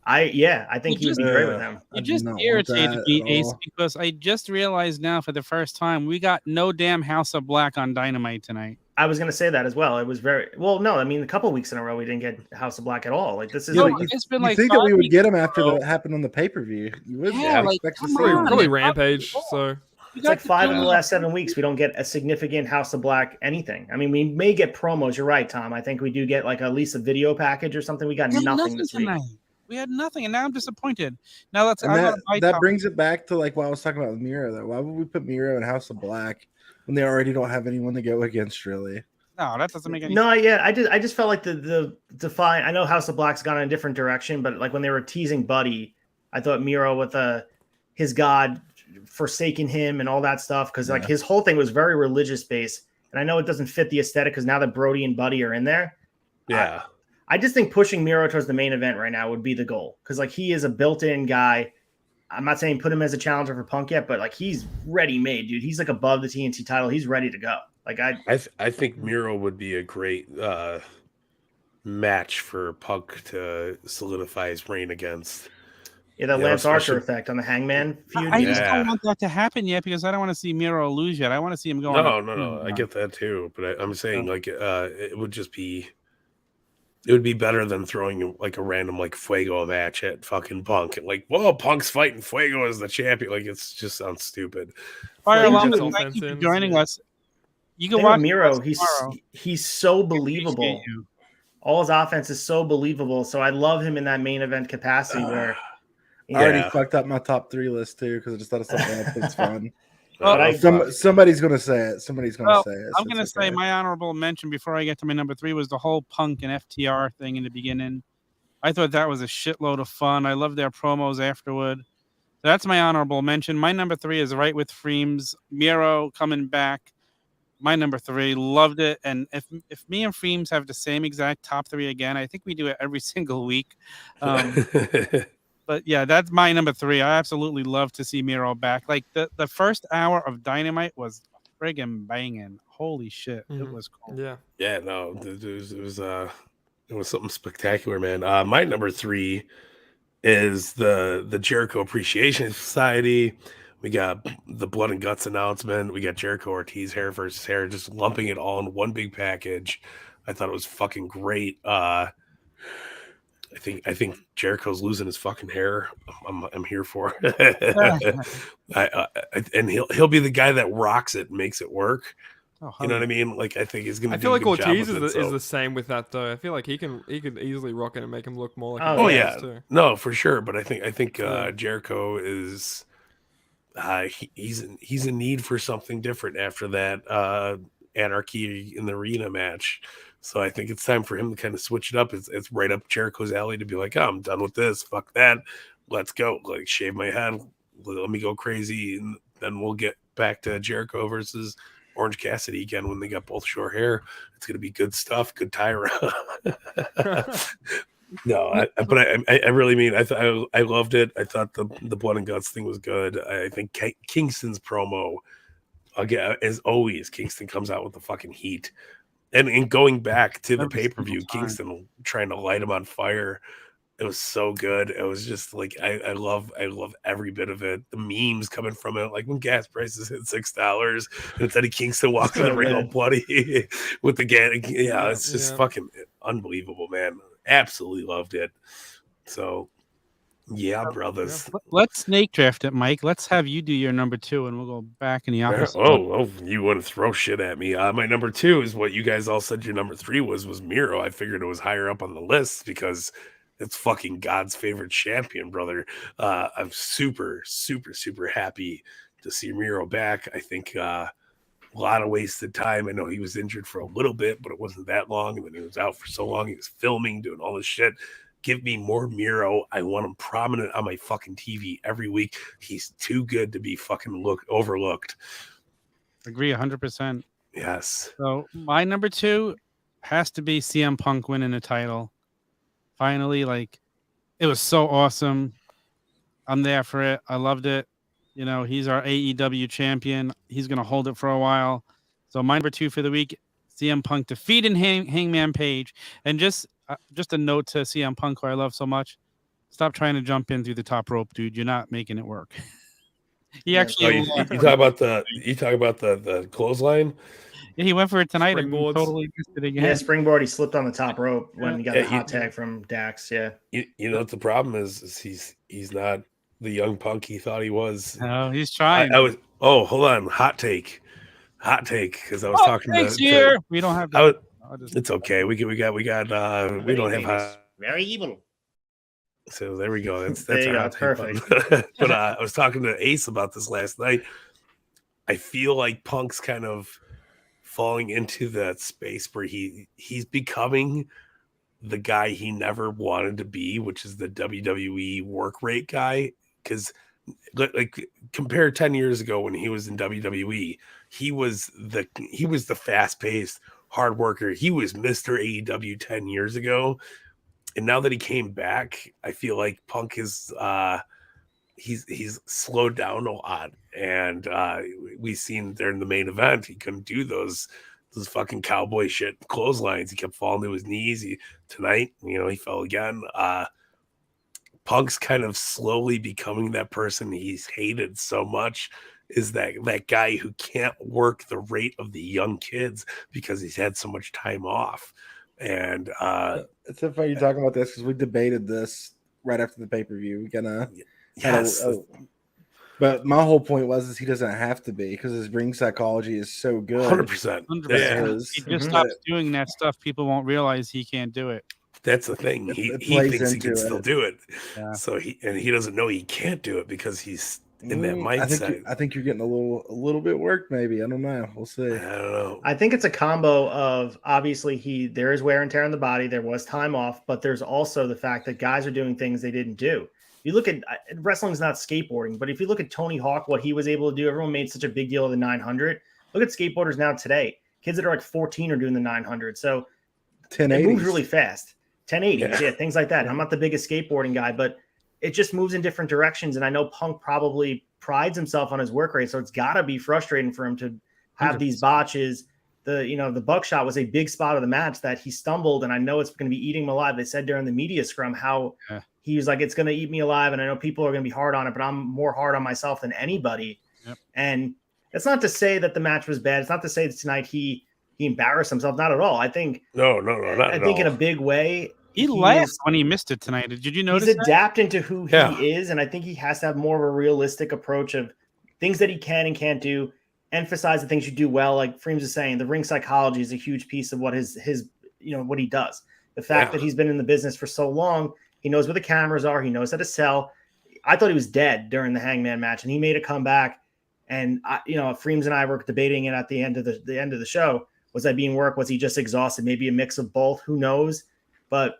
I think he would be great with them. You just irritated me, Ace, because I just realized now for the first time we got no damn House of Black on Dynamite tonight. I was going to say that as well. It was very well. No, I mean a couple weeks in a row we didn't get House of Black at all. Like this is it's been like think that we would get him after that happened on the pay-per-view. You would expect to see him. Probably Rampage. So it's like 5 of the last 7 weeks we don't get a significant House of Black anything. I mean, we may get promos. You're right, Tom. I think we do get like at least a video package or something. We got nothing this week. We had nothing, and now I'm disappointed. Now that brings it back to like what I was talking about with Miro. Though, why would we put Miro in House of Black when they already don't have anyone to go against? Really? No, that doesn't make any. No, yeah, I just felt like the define. I know House of Black's gone in a different direction, but like when they were teasing Buddy, I thought Miro with his god forsaking him and all that stuff because like his whole thing was very religious based, and I know it doesn't fit the aesthetic because now that Brody and Buddy are in there, I just think pushing Miro towards the main event right now would be the goal because like he is a built-in guy. I'm not saying put him as a challenger for Punk yet, but like he's ready-made, dude. He's like above the TNT title. He's ready to go. Like I think Miro would be a great match for Punk to solidify his reign against. Yeah, that Lance Archer effect on the Hangman feud. I just don't want that to happen yet because I don't want to see Miro lose yet. I want to see him go. No. I get that too, but I'm saying like it would just be. It would be better than throwing like a random like Fuego match at fucking Punk and like, whoa, Punk's fighting Fuego as the champion. Like it's just sounds stupid. Fire Alarm, thank you for joining us. You can watch Miro. He's so believable. All his offense is so believable. So I love him in that main event capacity where I already fucked up my top 3 list too because I just thought of something else that's fun. Well, somebody's gonna say it. Somebody's gonna say it. I'm gonna say my honorable mention before I get to my number 3 was the whole Punk and FTR thing in the beginning. I thought that was a shitload of fun. I loved their promos afterward. That's my honorable mention. My number 3 is right with FREEMZ. Miro coming back. My number 3, loved it. And if me and FREEMZ have the same exact top 3 again, I think we do it every single week. But yeah, that's my number 3. I absolutely love to see Miro back. Like the first hour of Dynamite was friggin' banging. Holy shit, it was cool. Yeah, no, it was something spectacular, man. My number 3 is the Jericho Appreciation Society. We got the Blood and Guts announcement. We got Jericho Ortiz hair versus hair, just lumping it all in one big package. I thought it was fucking great. I think Jericho's losing his fucking hair. I'm here for it. And he'll be the guy that rocks it and makes it work. You know what I mean? Like I think he's gonna. I feel like Ortiz is the same with that though. I feel like he could easily rock it and make him look more like. Too. No, for sure. But I think Jericho is. He's in need for something different after that Anarchy in the Arena match. So I think it's time for him to kind of switch it up. It's right up Jericho's alley to be like, oh, I'm done with this. Fuck that. Let's go. Like shave my head. Let me go crazy. And then we'll get back to Jericho versus Orange Cassidy again when they got both short hair. It's going to be good stuff. Good tie around. No, but I really mean, I loved it. I thought the Blood and Guts thing was good. I think Kingston's promo, again, as always, Kingston comes out with the fucking heat. And going back to the pay-per-view, Kingston trying to light him on fire, it was so good. It was just like I love every bit of it. The memes coming from it, like when gas prices hit $6, and instead of Kingston walking the ring all bloody with the gas. Yeah, it's just fucking unbelievable, man. Absolutely loved it. So Yeah, brothers. Let's snake draft it, Mike. Let's have you do your number 2, and we'll go back in the opposite. order. You want to throw shit at me? My number 2 is what you guys all said your number 3 was Miro. I figured it was higher up on the list because it's fucking God's favorite champion, brother. I'm super, super, super happy to see Miro back. I think a lot of wasted time. I know he was injured for a little bit, but it wasn't that long. And then he was out for so long. He was filming, doing all this shit. Give me more Miro. I want him prominent on my fucking TV every week. He's too good to be fucking overlooked. Agree 100%. Yes. So my number 2 has to be CM Punk winning the title. Finally, like, it was so awesome. I'm there for it. I loved it. You know, he's our AEW champion. He's going to hold it for a while. So my number 2 for the week, CM Punk defeating Hangman Page. And just a note to CM Punk, who I love so much. Stop trying to jump in through the top rope, dude. You're not making it work. You talk about the clothesline. Yeah, he went for it tonight and Springboards. totally missed it again. Yeah, springboard. He slipped on the top rope when he got the hot tag from Dax. Yeah, you know what the problem is he's not the young Punk he thought he was. No, he's trying. Hold on, hot take, because I was talking to here. We don't have. It's okay. We don't have very evil. So there we go. That's There you our go. hot take Perfect. button. But I was talking to Ace about this last night. I feel like Punk's kind of falling into that space where he's becoming the guy he never wanted to be, which is the WWE work rate guy. Because like compare 10 years ago when he was in WWE, he was the fast-paced hard worker. He was Mr. AEW 10 years ago. And now that he came back, I feel like Punk is he's slowed down a lot. And we've seen during the main event, he couldn't do those fucking cowboy shit clotheslines. He kept falling to his knees. Tonight, he fell again. Punk's kind of slowly becoming that person he's hated so much, is that guy who can't work the rate of the young kids because he's had so much time off. And it's so funny you're talking about this because we debated this right after the pay-per-view. We kind of but my whole point was he doesn't have to be, because his ring psychology is so good. 100%. Yeah. He just stops doing that stuff. People won't realize he can't do it. That's the thing. He thinks he can still do it. Yeah. So he doesn't know he can't do it because he's in that mindset. I think you're getting a little bit worked. Maybe, I don't know. We'll see. I don't know. I think it's a combo of, obviously there is wear and tear on the body. There was time off, but there's also the fact that guys are doing things they didn't do. You look at wrestling's not skateboarding, but if you look at Tony Hawk, what he was able to do, everyone made such a big deal of the 900. Look at skateboarders now today. Kids that are like 14 are doing the 900. So it moves really fast. 1080s, yeah, things like that. I'm not the biggest skateboarding guy, but it just moves in different directions. And I know Punk probably prides himself on his work rate, so it's got to be frustrating for him to have 100%. These botches. The buckshot was a big spot of the match that he stumbled, and I know it's going to be eating him alive. They said during the media scrum how he was like, it's going to eat me alive, and I know people are going to be hard on it, but I'm more hard on myself than anybody. Yep. And it's not to say that the match was bad. It's not to say that tonight he embarrassed himself. Not at all. I think not at all. I think in a big way. He laughed when he missed it tonight. Did you notice? He's adapting to who he is, and I think he has to have more of a realistic approach of things that he can and can't do. Emphasize the things you do well, like FREEMZ is saying. The ring psychology is a huge piece of what his what he does. The fact that he's been in the business for so long, he knows where the cameras are. He knows how to sell. I thought he was dead during the Hangman match, and he made a comeback. And FREEMZ and I were debating it at the end of the show. Was I being worked? Was he just exhausted? Maybe a mix of both. Who knows? But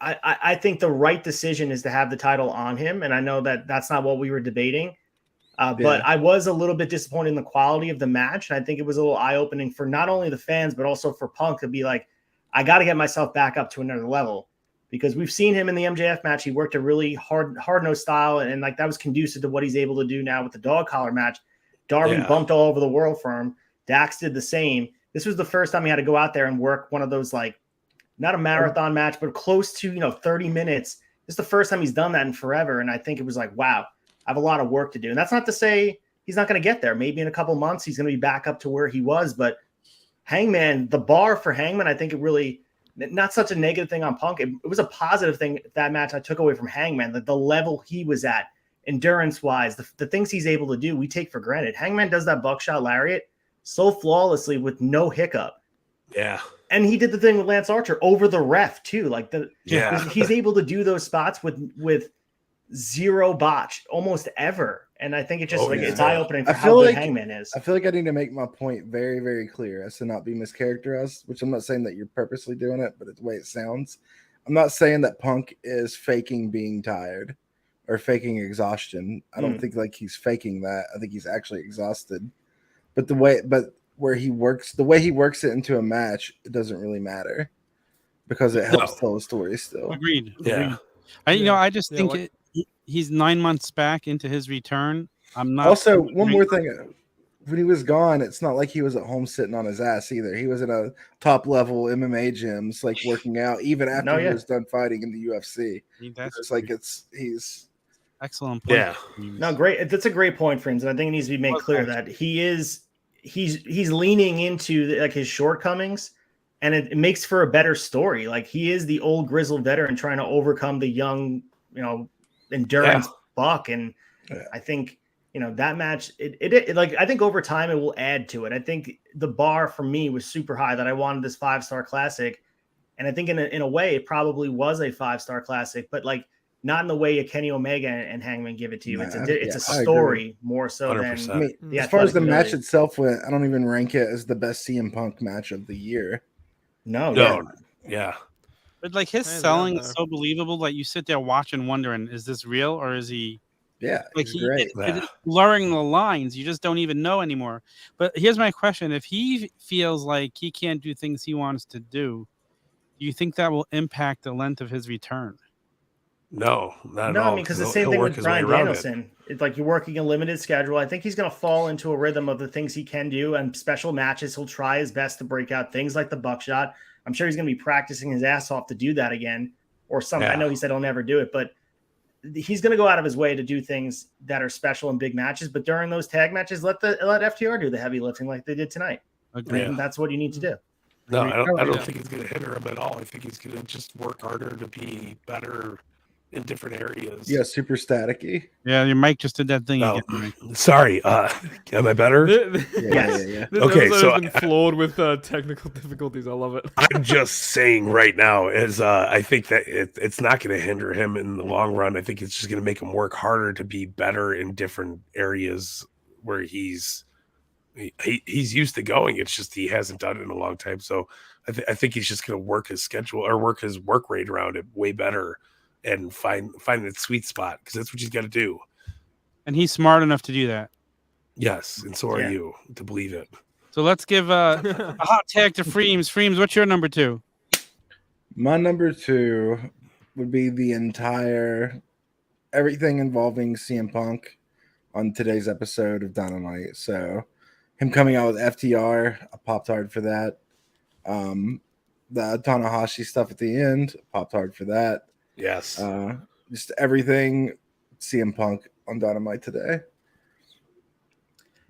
I think the right decision is to have the title on him. And I know that that's not what we were debating. But I was a little bit disappointed in the quality of the match. And I think it was a little eye-opening for not only the fans, but also for Punk to be like, I got to get myself back up to another level. Because we've seen him in the MJF match. He worked a really hard-nosed style. And like that was conducive to what he's able to do now with the dog collar match. Darby bumped all over the world for him. Dax did the same. This was the first time he had to go out there and work one of those, like, not a marathon match, but close to, 30 minutes. This is the first time he's done that in forever. And I think it was like, wow, I have a lot of work to do. And that's not to say he's not going to get there. Maybe in a couple months, he's going to be back up to where he was. But Hangman, the bar for Hangman, I think it really not such a negative thing on Punk. It was a positive thing, that match I took away from Hangman, that the level he was at, endurance-wise, the things he's able to do, we take for granted. Hangman does that buckshot lariat so flawlessly with no hiccup. Yeah. And he did the thing with Lance Archer over the ref, too. Like, he's able to do those spots with zero botch almost ever. And I think it just it's eye-opening for how good Hangman is. I feel like I need to make my point very, very clear as to not be mischaracterized, which I'm not saying that you're purposely doing it, but it's the way it sounds. I'm not saying that Punk is faking being tired or faking exhaustion. I don't think like he's faking that. I think he's actually exhausted. But the way he works it into a match, it doesn't really matter because it helps tell a story still. Agreed. Yeah. I just think he's 9 months back into his return. I'm not. Also, one more thing. When he was gone, it's not like he was at home sitting on his ass either. He was in a top level MMA gyms, like working out, even after he was done fighting in the UFC. It's like he's excellent point. Yeah. No, great. That's a great point, friends. And I think it needs to be made clear that he's leaning into like his shortcomings, and it makes for a better story. Like, he is the old grizzled veteran trying to overcome the young, endurance buck. And I think, that match, it like, I think over time it will add to it. I think the bar for me was super high that I wanted this 5-star classic. And I think in a way it probably was a 5-star classic, but like not in the way a Kenny Omega and Hangman give it to you. It's a story more so 100%. than. I mean, as far as the match itself went, I don't even rank it as the best CM Punk match of the year. Yeah. But like his selling is so believable that you sit there watching, wondering, is this real or is he? Yeah, like he's great. It's blurring the lines. You just don't even know anymore. But here's my question: if he feels like he can't do things he wants to do you think that will impact the length of his return? No, not at all. I mean, because the same thing with Bryan Danielson. It's like you're working a limited schedule. I think he's going to fall into a rhythm of the things he can do, and special matches. He'll try his best to break out things like the buckshot. I'm sure he's going to be practicing his ass off to do that again, or something. Yeah. I know he said he'll never do it, but he's going to go out of his way to do things that are special in big matches. But during those tag matches, let FTR do the heavy lifting like they did tonight. Agreed. And that's what you need to do. No, I don't think it's going to hinder him at all. I think he's going to just work harder to be better in different areas. Yeah, super staticky. Yeah, your mic just did that thing again. Sorry, am I better? Yeah. This okay, so has been flawed with technical difficulties. I love it. I'm just saying right now is I think that it's not going to hinder him in the long run. I think it's just going to make him work harder to be better in different areas where he's used to going. It's just he hasn't done it in a long time. So I think he's just going to work his schedule or work his work rate around it way better and find that sweet spot, because that's what he's got to do. And he's smart enough to do that. Yes, and so are you, to believe it. So let's give a hot tag to FREEMZ. FREEMZ, what's your number 2? My number 2 would be the entire everything involving CM Punk on today's episode of Dynamite. So him coming out with FTR, I popped hard for that. The Tanahashi stuff at the end, popped hard for that. Yes. Just everything CM Punk on Dynamite today.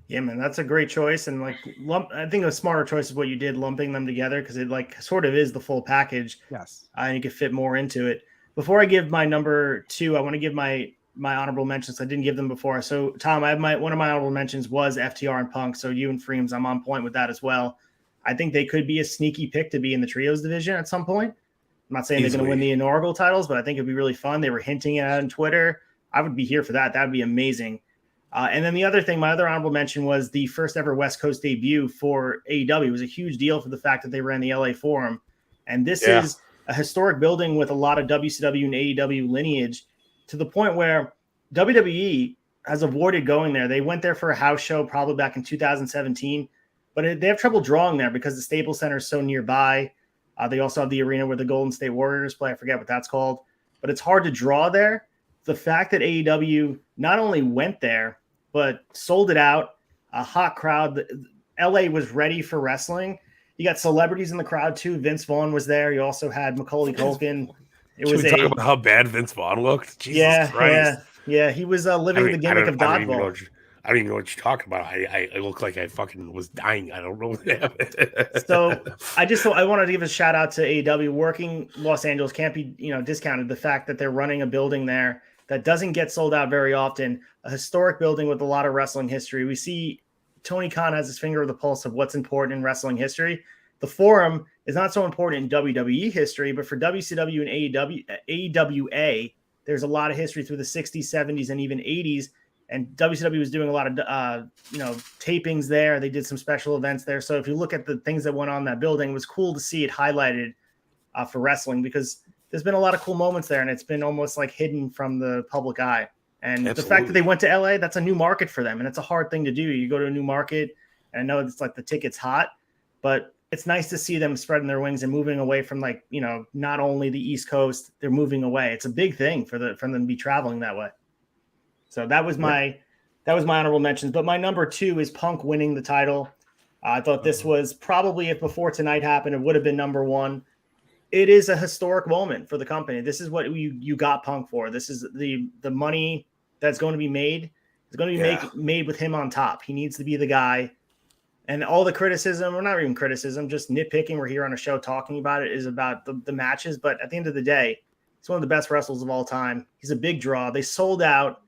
Yeah, man, that's a great choice. And I think a smarter choice is what you did, lumping them together, because it sort of is the full package. Yes. And you could fit more into it. Before I give my number 2, I want to give my honorable mentions. I didn't give them before. So Tom, I have one of my honorable mentions was FTR and Punk. So you and FREEMZ, I'm on point with that as well. I think they could be a sneaky pick to be in the trios division at some point. I'm not saying they're going to win the inaugural titles, but I think it'd be really fun. They were hinting at it on Twitter. I would be here for that. That would be amazing. And then the other thing, my other honorable mention was the first ever West Coast debut for AEW. It was a huge deal for the fact that they ran the LA Forum. And this is a historic building with a lot of WCW and AEW lineage, to the point where WWE has avoided going there. They went there for a house show probably back in 2017, but they have trouble drawing there because the Staples Center is so nearby. They also have the arena where the Golden State Warriors play. I forget what that's called, but it's hard to draw there. The fact that AEW not only went there, but sold it out, a hot crowd. LA was ready for wrestling. You got celebrities in the crowd too. Vince Vaughn was there. You also had Macaulay Culkin. Should we talk about how bad Vince Vaughn looked? Jesus Christ. Yeah. He was living the gimmick of dodgeball. I don't even know what you're talking about. I look like I fucking was dying. I don't know what happened. So I wanted to give a shout out to AEW. Working Los Angeles can't be, discounted. The fact that they're running a building there that doesn't get sold out very often, a historic building with a lot of wrestling history. We see Tony Khan has his finger on the pulse of what's important in wrestling history. The Forum is not so important in WWE history, but for WCW and AEWA, there's a lot of history through the 60s, 70s, and even 80s. And WCW was doing a lot of, tapings there. They did some special events there. So if you look at the things that went on in that building, it was cool to see it highlighted for wrestling, because there's been a lot of cool moments there, and it's been almost like hidden from the public eye. And The fact that they went to LA, that's a new market for them. And it's a hard thing to do. You go to a new market, and I know it's like the ticket's hot, but it's nice to see them spreading their wings and moving away from not only the East Coast, they're moving away. It's a big thing for them to be traveling that way. So that was my honorable mentions. But my number 2 is Punk winning the title. I thought this was probably, if before tonight happened, it would have been number 1. It is a historic moment for the company. This is what you got Punk for. This is the money that's going to be made. It's going to be made with him on top. He needs to be the guy. And all the criticism, or not even criticism, just nitpicking, we're here on a show talking about it, is about the matches. But at the end of the day, he's one of the best wrestlers of all time. He's a big draw. They sold out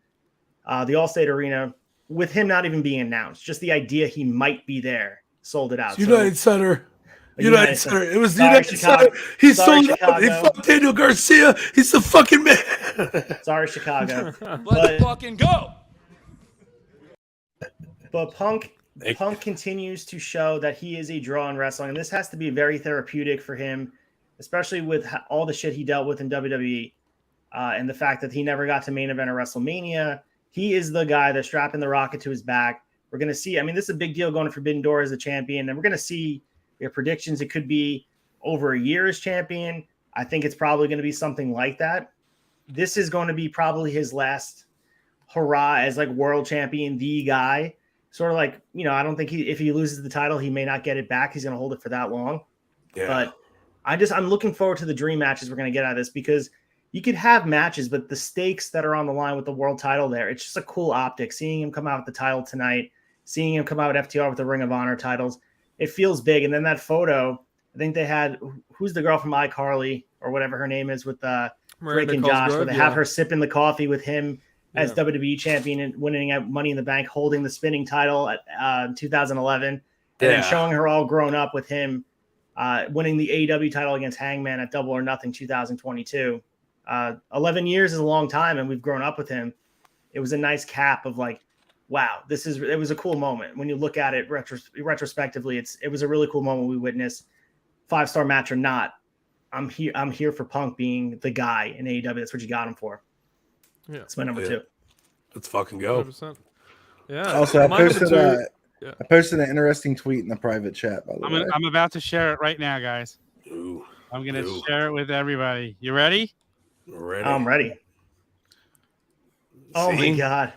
the Allstate Arena with him not even being announced. Just the idea he might be there sold it out. United Center. United Center. It was the United Center. He sold out. He fucked Daniel Garcia. He's the fucking man. Sorry, Chicago. Let's fucking go. But Punk continues to show that he is a draw in wrestling, and this has to be very therapeutic for him, especially with all the shit he dealt with in WWE, and the fact that he never got to main event or WrestleMania. He is the guy that's strapping the rocket to his back. We're going to see, this is a big deal going to Forbidden Door as a champion, and we're going to see your predictions. It could be over a year as champion. I think it's probably going to be something like that. This is going to be probably his last hurrah as world champion, the guy. Sort of I don't think if he loses the title, he may not get it back. He's going to hold it for that long. Yeah. But I'm looking forward to the dream matches we're going to get out of this, because you could have matches, but the stakes that are on the line with the world title there, it's just a cool optic. Seeing him come out with the title tonight, seeing him come out with FTR with the Ring of Honor titles, it feels big. And then that photo, I think they had, who's the girl from iCarly or whatever her name is, with Drake and Josh, where they have her sipping the coffee with him as WWE champion and winning at Money in the Bank, holding the spinning title at 2011, and then showing her all grown up with him winning the AEW title against Hangman at Double or Nothing 2022. 11 years is a long time, and we've grown up with him. It was a nice cap of wow, it was a cool moment. When you look at it retrospectively, it was a really cool moment we witnessed. 5-star match or not, I'm here for Punk being the guy in AEW. That's what you got him for. Yeah, that's my number 2. Let's fucking go. 100%. Yeah. Also, I posted an interesting tweet in the private chat. By the way, I'm about to share it right now, guys. I'm gonna share it with everybody. You ready? Ready. I'm ready. Oh my god,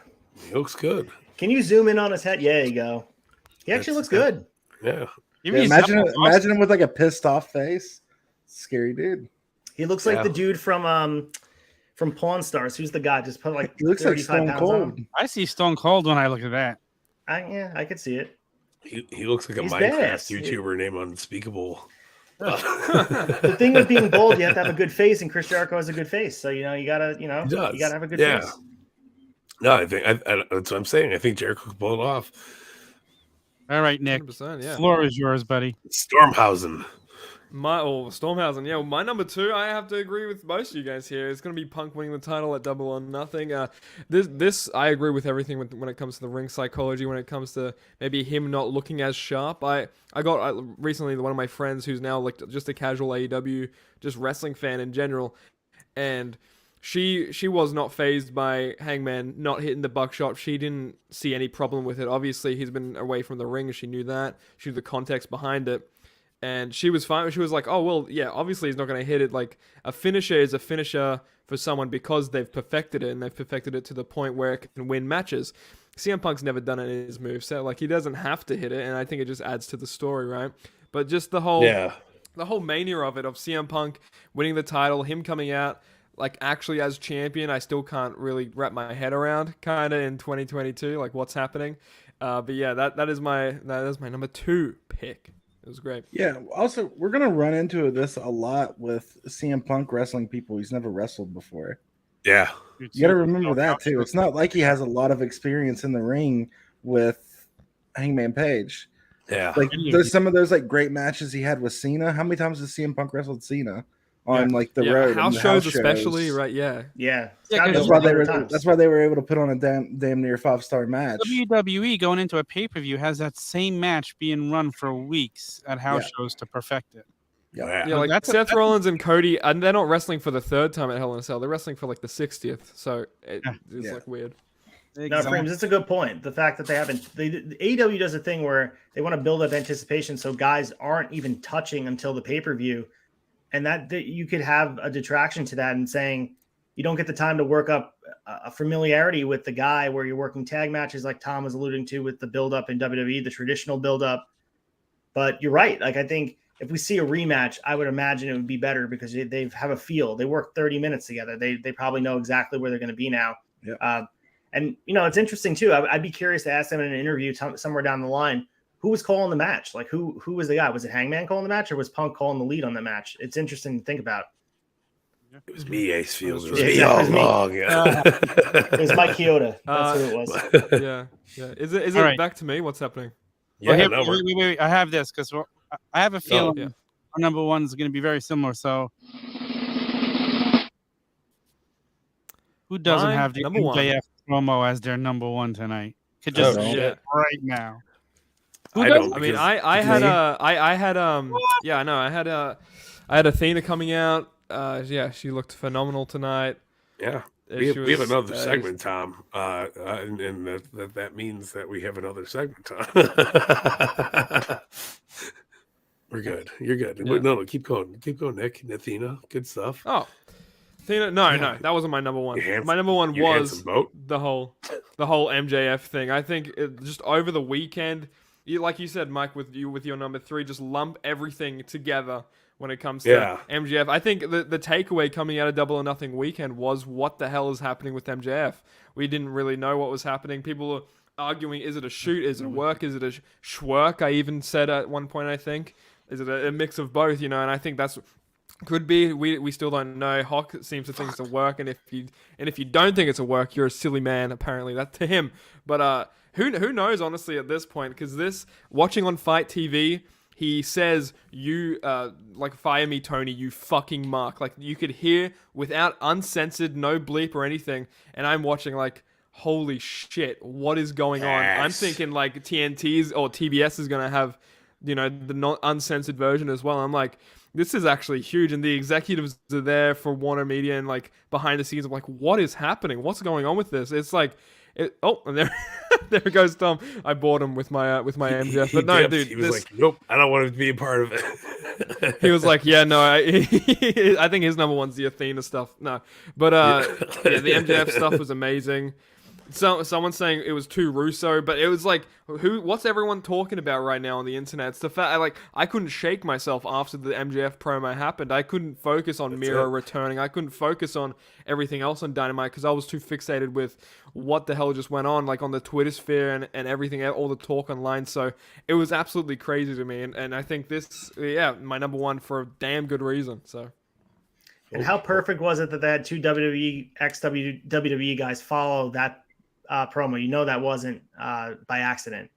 he looks good. Can you zoom in on his head? Yeah, there you go. He actually looks good. Yeah. Imagine him with a pissed off face. Scary dude. He looks like the dude from Pawn Stars. Who's the guy? Just put he looks like Stone Cold. I see Stone Cold when I look at that. I could see it. He looks like a Minecraft YouTuber named Unspeakable. The thing with being bold, you have to have a good face, and Chris Jericho has a good face. So you gotta have a good face. No, I think that's what I'm saying. I think Jericho can pull it off. All right, Nick. The floor is yours, buddy. Stormhausen. Stormhausen. Yeah, my number 2, I have to agree with most of you guys here. It's going to be Punk winning the title at Double or Nothing. This I agree with everything when it comes to the ring psychology, when it comes to maybe him not looking as sharp. I got recently one of my friends who's now just a casual AEW, just wrestling fan in general, and she was not fazed by Hangman not hitting the buckshot. She didn't see any problem with it. Obviously, he's been away from the ring, and she knew that. She knew the context behind it. And she was fine. She was like, oh, well, yeah, obviously he's not going to hit it. A finisher is a finisher for someone because they've perfected it, and they've perfected it to the point where it can win matches. CM Punk's never done it in his moveset. He doesn't have to hit it, and I think it just adds to the story, right? But just the whole mania of it, of CM Punk winning the title, him coming out, like actually as champion, I still can't really wrap my head around kind of in 2022, like what's happening. But yeah, that is my number 2 pick. It was great. Yeah. Also, we're gonna run into this a lot with CM Punk wrestling people he's never wrestled before. Yeah. You got to remember that too. It's not like he has a lot of experience in the ring with Hangman Page. Yeah. Like there's some of those like great matches he had with Cena. How many times has CM Punk wrestled Cena on like the road? House and shows especially, right? Yeah. That's why they were able to put on a damn near 5-star match. WWE going into a pay-per-view has that same match being run for weeks at house shows to perfect it. Yeah, like Seth Rollins and Cody, and they're not wrestling for the 3rd time at Hell in a Cell. They're wrestling for like the 60th. So it's like weird. No, Frames, it's a good point. The fact that they haven't, the AEW does a thing where they want to build up anticipation so guys aren't even touching until the pay-per-view. And that you could have a detraction to that and saying you don't get the time to work up a familiarity with the guy where you're working tag matches like Tom was alluding to with the build-up in WWE, the traditional build-up. But you're right. Like, I think if we see a rematch, I would imagine it would be better because they have a feel. They work 30 minutes together. They probably know exactly where they're going to be now. Yeah. And, it's interesting, too. I'd be curious to ask them in an interview somewhere down the line, who was calling the match? Like, who was the guy? Was it Hangman calling the match or was Punk calling the lead on the match? It's interesting to think about. It was me, Ace Field. It was me all along. Yeah. It was Mike Chioda. That's who it was. Yeah. Is it right. back to me? What's happening? Yeah, wait. I have this because I have a feeling our number 1 is going to be very similar. So, who doesn't have the number MJF promo as their number 1 tonight? Could just say it right now. I had Athena coming out. She looked phenomenal tonight. Yeah. We have another segment, Tom, and that means that we have another segment, Tom. We're good. You're good. Yeah. No, keep going, Nick and Athena. Good stuff. Oh, Athena. No, that wasn't my number 1. My number 1 was the whole MJF thing. I think just over the weekend, like you said, Mike, with your number 3, just lump everything together. When it comes to MJF, I think the takeaway coming out of Double or Nothing weekend was what the hell is happening with MJF. We didn't really know what was happening. People are arguing, is it a shoot? Is it a work? Is it a schwork? I even said at one point, I think. Is it a mix of both, And I think that's could be. We still don't know. Hawk seems to think it's a work, and if you don't think it's a work, you're a silly man, apparently. That to him. But who knows, honestly, at this point, because watching on Fight TV, he says, you, fire me, Tony, you fucking mark. Like, you could hear without uncensored, no bleep or anything. And I'm watching, like, holy shit, what is going on? I'm thinking, like, TNT's or TBS is going to have, the uncensored version as well. I'm like, this is actually huge. And the executives are there for Warner Media and, like, behind the scenes. I'm like, what is happening? What's going on with this? It's like, and there goes Tom. I bored him with my MJF, but no, dude. He was like, "Nope, I don't want to be a part of it." He was like, "Yeah, no, I think his number 1's the Athena stuff." No, but the MJF stuff was amazing. Someone's saying it was too Russo, but it was like, what's everyone talking about right now on the internet? It's the fact, I couldn't shake myself after the MJF promo happened. I couldn't focus on Miro returning. I couldn't focus on everything else on Dynamite because I was too fixated with what the hell just went on, like on the Twitter sphere and everything, all the talk online. So it was absolutely crazy to me. And I think this, my number 1 for a damn good reason. So. And how perfect was it that they had 2 WWE, ex-WWE guys follow that promo? That wasn't by accident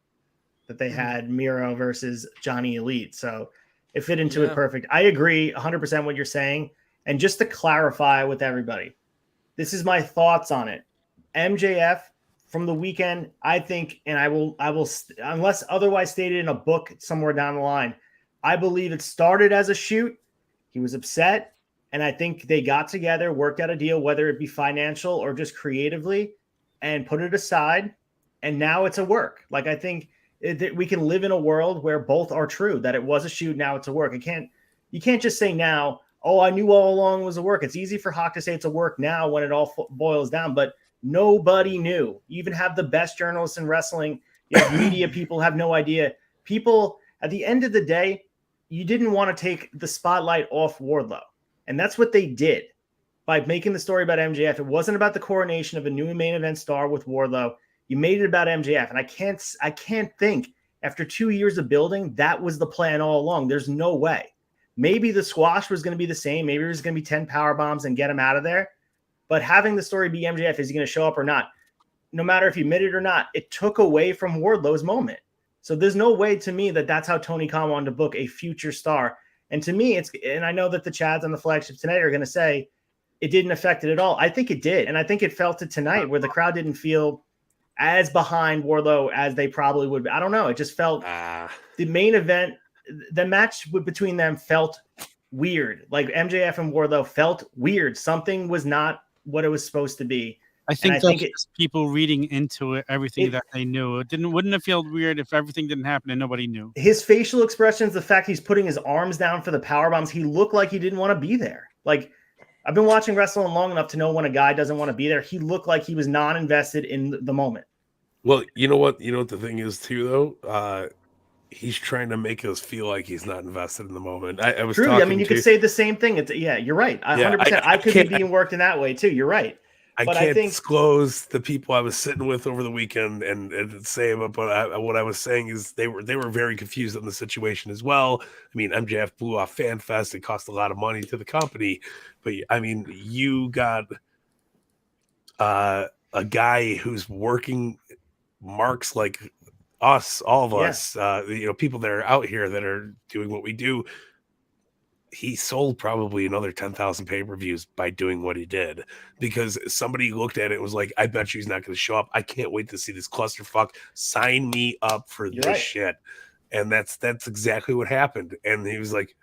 that they had Miro versus Johnny Elite. So it fit into it perfect. I agree 100% what you're saying. And just to clarify with everybody, this is my thoughts on it. MJF from the weekend, I think, and I will, unless otherwise stated in a book somewhere down the line, I believe it started as a shoot. He was upset. And I think they got together, worked out a deal, whether it be financial or just creatively, and put it aside, and now it's a work. Like, I think that we can live in a world where both are true, that it was a shoot, now it's a work. You can't just say now, oh, I knew all along it was a work. It's easy for Hawk to say it's a work now when it all boils down, but nobody knew. You even have the best journalists in wrestling, media people have no idea. People, at the end of the day, you didn't want to take the spotlight off Wardlow, and that's what they did. by making the story about MJF. It wasn't about the coronation of a new main event star with Wardlow. You made it about MJF, and I can't think after 2 years of building that was the plan all along. There's no way. Maybe the squash was going to be the same. Maybe it was going to be 10 power bombs and get him out of there. But having the story be MJF, is he going to show up or not? No matter if you admit it or not, it took away from Wardlow's moment. So there's no way to me that that's how Tony Khan wanted to book a future star. And to me, and I know that the Chads on the flagship tonight are going to say it didn't affect it at all. I think it did. And I think it felt it tonight where the crowd didn't feel as behind Wardlow as they probably would be. I don't know. It just felt the main event, the match between them felt weird. Like MJF and Wardlow felt weird. Something was not what it was supposed to be. I think it's people reading into it, everything that they knew. Wouldn't it feel weird if everything didn't happen and nobody knew? His facial expressions, the fact he's putting his arms down for the power bombs, he looked like he didn't want to be there. Like, I've been watching wrestling long enough to know when a guy doesn't want to be there. He looked like he was non-invested in the moment. Well, you know what? You know what the thing is too, though. He's trying to make us feel like he's not invested in the moment. I was true. talking I mean, you could say the same thing. You're right. 100%. I could be being worked in that way too. You're right. I can't disclose the people I was sitting with over the weekend and say about, but what I was saying is they were very confused on the situation as well. I mean, MJF blew off Fan Fest. It cost a lot of money to the company, but I mean, you got a guy who's working marks like us, all of us, people that are out here that are doing what we do. He sold probably another 10,000 pay-per-views by doing what he did, because somebody looked at it and was like, I bet you he's not going to show up. I can't wait to see this clusterfuck. Sign me up for this shit. And that's exactly what happened. And he was like,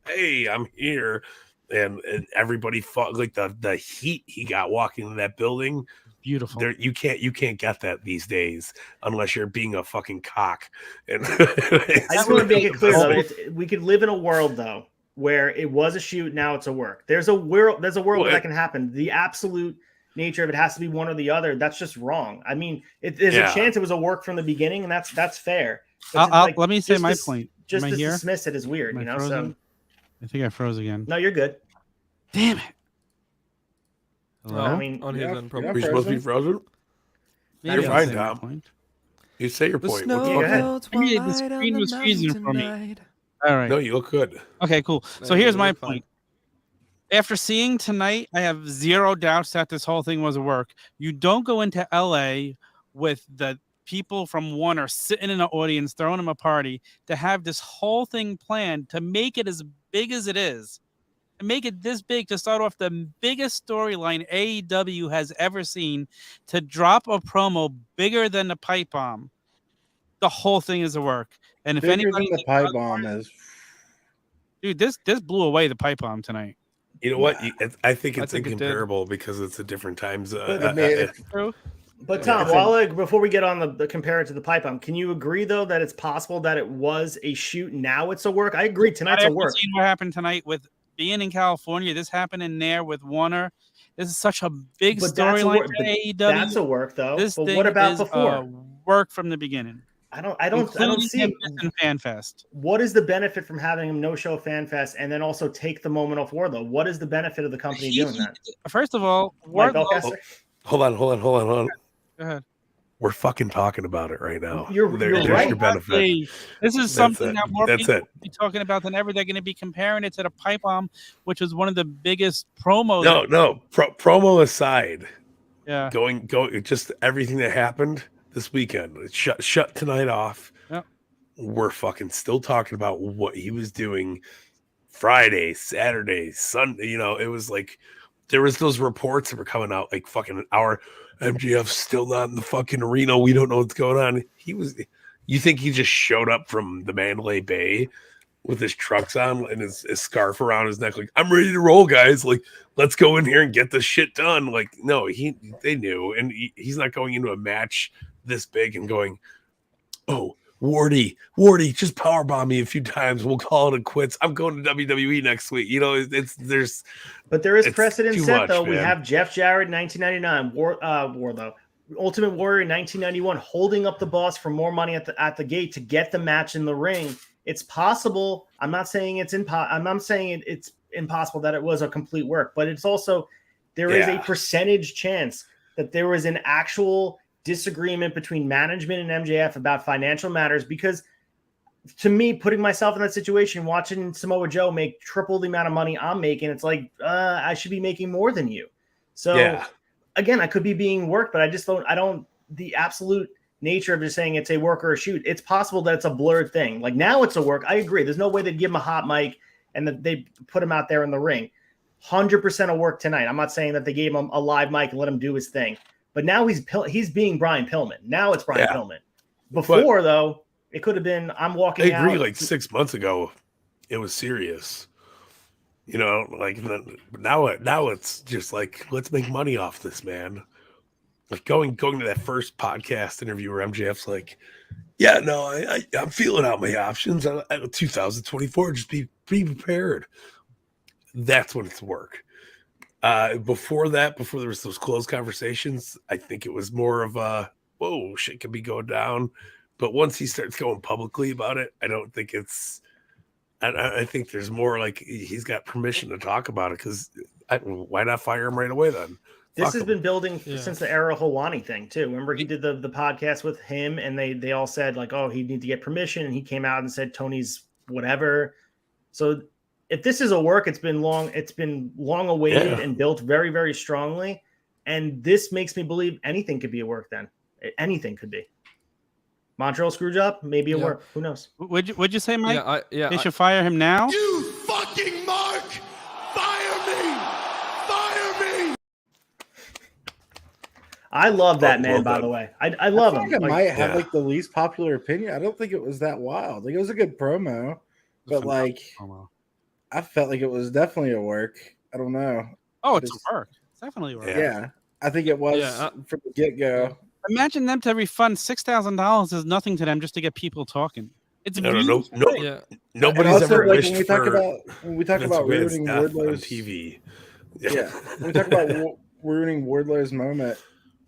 hey, I'm here. And everybody fought, like the heat he got walking into that building. Beautiful. You can't get that these days unless you're being a fucking cock. And I just want to make it clear though, we could live in a world though where it was a shoot, now it's a work. There's a world where that can happen. The absolute nature of it has to be one or the other. That's just wrong. I mean, there's a chance it was a work from the beginning, and that's fair. Let me say my point. Just to dismiss it is weird, you know. Frozen? So I think I froze again. No, you're good. Damn it. Hello? I mean, on his end, probably. You're supposed to be frozen. You're fine, Tom. You say your point. Go ahead. I mean, the screen was freezing for me. All right. No, you look good. Okay, cool. So here's my point. After seeing tonight, I have zero doubts that this whole thing was a work. You don't go into LA with the people from Warner sitting in the audience, throwing them a party, to have this whole thing planned to make it as big as it is. And make it this big to start off the biggest storyline AEW has ever seen, to drop a promo bigger than the pipe bomb. The whole thing is a work. And if anybody, the pipe bomb is, dude, this blew away the pipe bomb tonight. You know what? I think it's incomparable because it's a different times. But Tom, before we get on the compare it to the pipe bomb, can you agree though that it's possible that it was a shoot? Now it's a work. I agree. Tonight's a work. Seen what happened tonight with being in California. This happened in there with Warner. This is such a big storyline for AEW. That's a work though. This but what about before? Work from the beginning. I don't see it. FanFest. What is the benefit from having him no show FanFest and then also take the moment off Wardlow? What is the benefit of the company doing that? First of all, BELCASTER? Hold on. Go ahead. We're fucking talking about it right now. You're right. Your benefit. This is something that more people will be talking about than ever. They're going to be comparing it to the pipe bomb, which was one of the biggest promos. No. Promo aside. Yeah. Going. Just everything that happened this weekend. Shut tonight off. Yep. We're fucking still talking about what he was doing Friday, Saturday, Sunday. You know, it was like there was those reports that were coming out like fucking an hour. MJF's still not in the fucking arena. We don't know what's going on. You think he just showed up from the Mandalay Bay with his trucks on and his scarf around his neck? Like, I'm ready to roll, guys. Like, let's go in here and get this shit done. Like, no, they knew. And he's not going into a match this big and going, oh, Wardy, just powerbomb me a few times. We'll call it a quits. I'm going to WWE next week. You know, but there is precedent set though. Man. We have Jeff Jarrett, 1999, Wardlow, Ultimate Warrior, 1991, holding up the boss for more money at the gate to get the match in the ring. It's possible. I'm not saying it's impossible that it was a complete work, but it's also there is a percentage chance that there was an actual disagreement between management and MJF about financial matters, because to me, putting myself in that situation, watching Samoa Joe make triple the amount of money I'm making, it's like, I should be making more than you. So again, I could be being worked, but I don't, the absolute nature of just saying it's a work or a shoot. It's possible that it's a blurred thing. Like now it's a work. I agree. There's no way they'd give him a hot mic and that they put him out there in the ring. 100% of work tonight. I'm not saying that they gave him a live mic and let him do his thing, but now he's being Brian Pillman. Now it's Brian Pillman. Before though, it could have been I'm walking out. I agree. Like 6 months ago, it was serious. You know, like now it's just like, let's make money off this, man. Like going to that first podcast interview where MJF's like, yeah, no, I'm feeling out my options. 2024, just be prepared. That's when it's work. Before there was those closed conversations, I think it was more of a, whoa, shit could be going down. But once he starts going publicly about it, I don't think it's, I think there's more like he's got permission to talk about it, because why not fire him right away then? This has been building since the era Helwani thing too. Remember he did the podcast with him and they all said like, oh, he'd need to get permission. And he came out and said, Tony's whatever. So if this is a work, it's been long awaited and built very, very strongly. And this makes me believe anything could be a work then. Anything could be. Montreal Screwjob, maybe a work. Who knows? Would you say, Mike? They should fire him now? You fucking Mark! Fire me! Fire me! I love that man, by the way. I love him. I might have like the least popular opinion. I don't think it was that wild. Like it was a good promo, but like I felt like it was definitely a work. I don't know. Oh, it's a work. It's definitely a work. Yeah, I think it was from the get go. Imagine them to refund $6,000 is nothing to them just to get people talking. It's nobody's also, ever like wished when we talk about ruining Wardlow's TV. When we talk about ruining Wardlow's moment,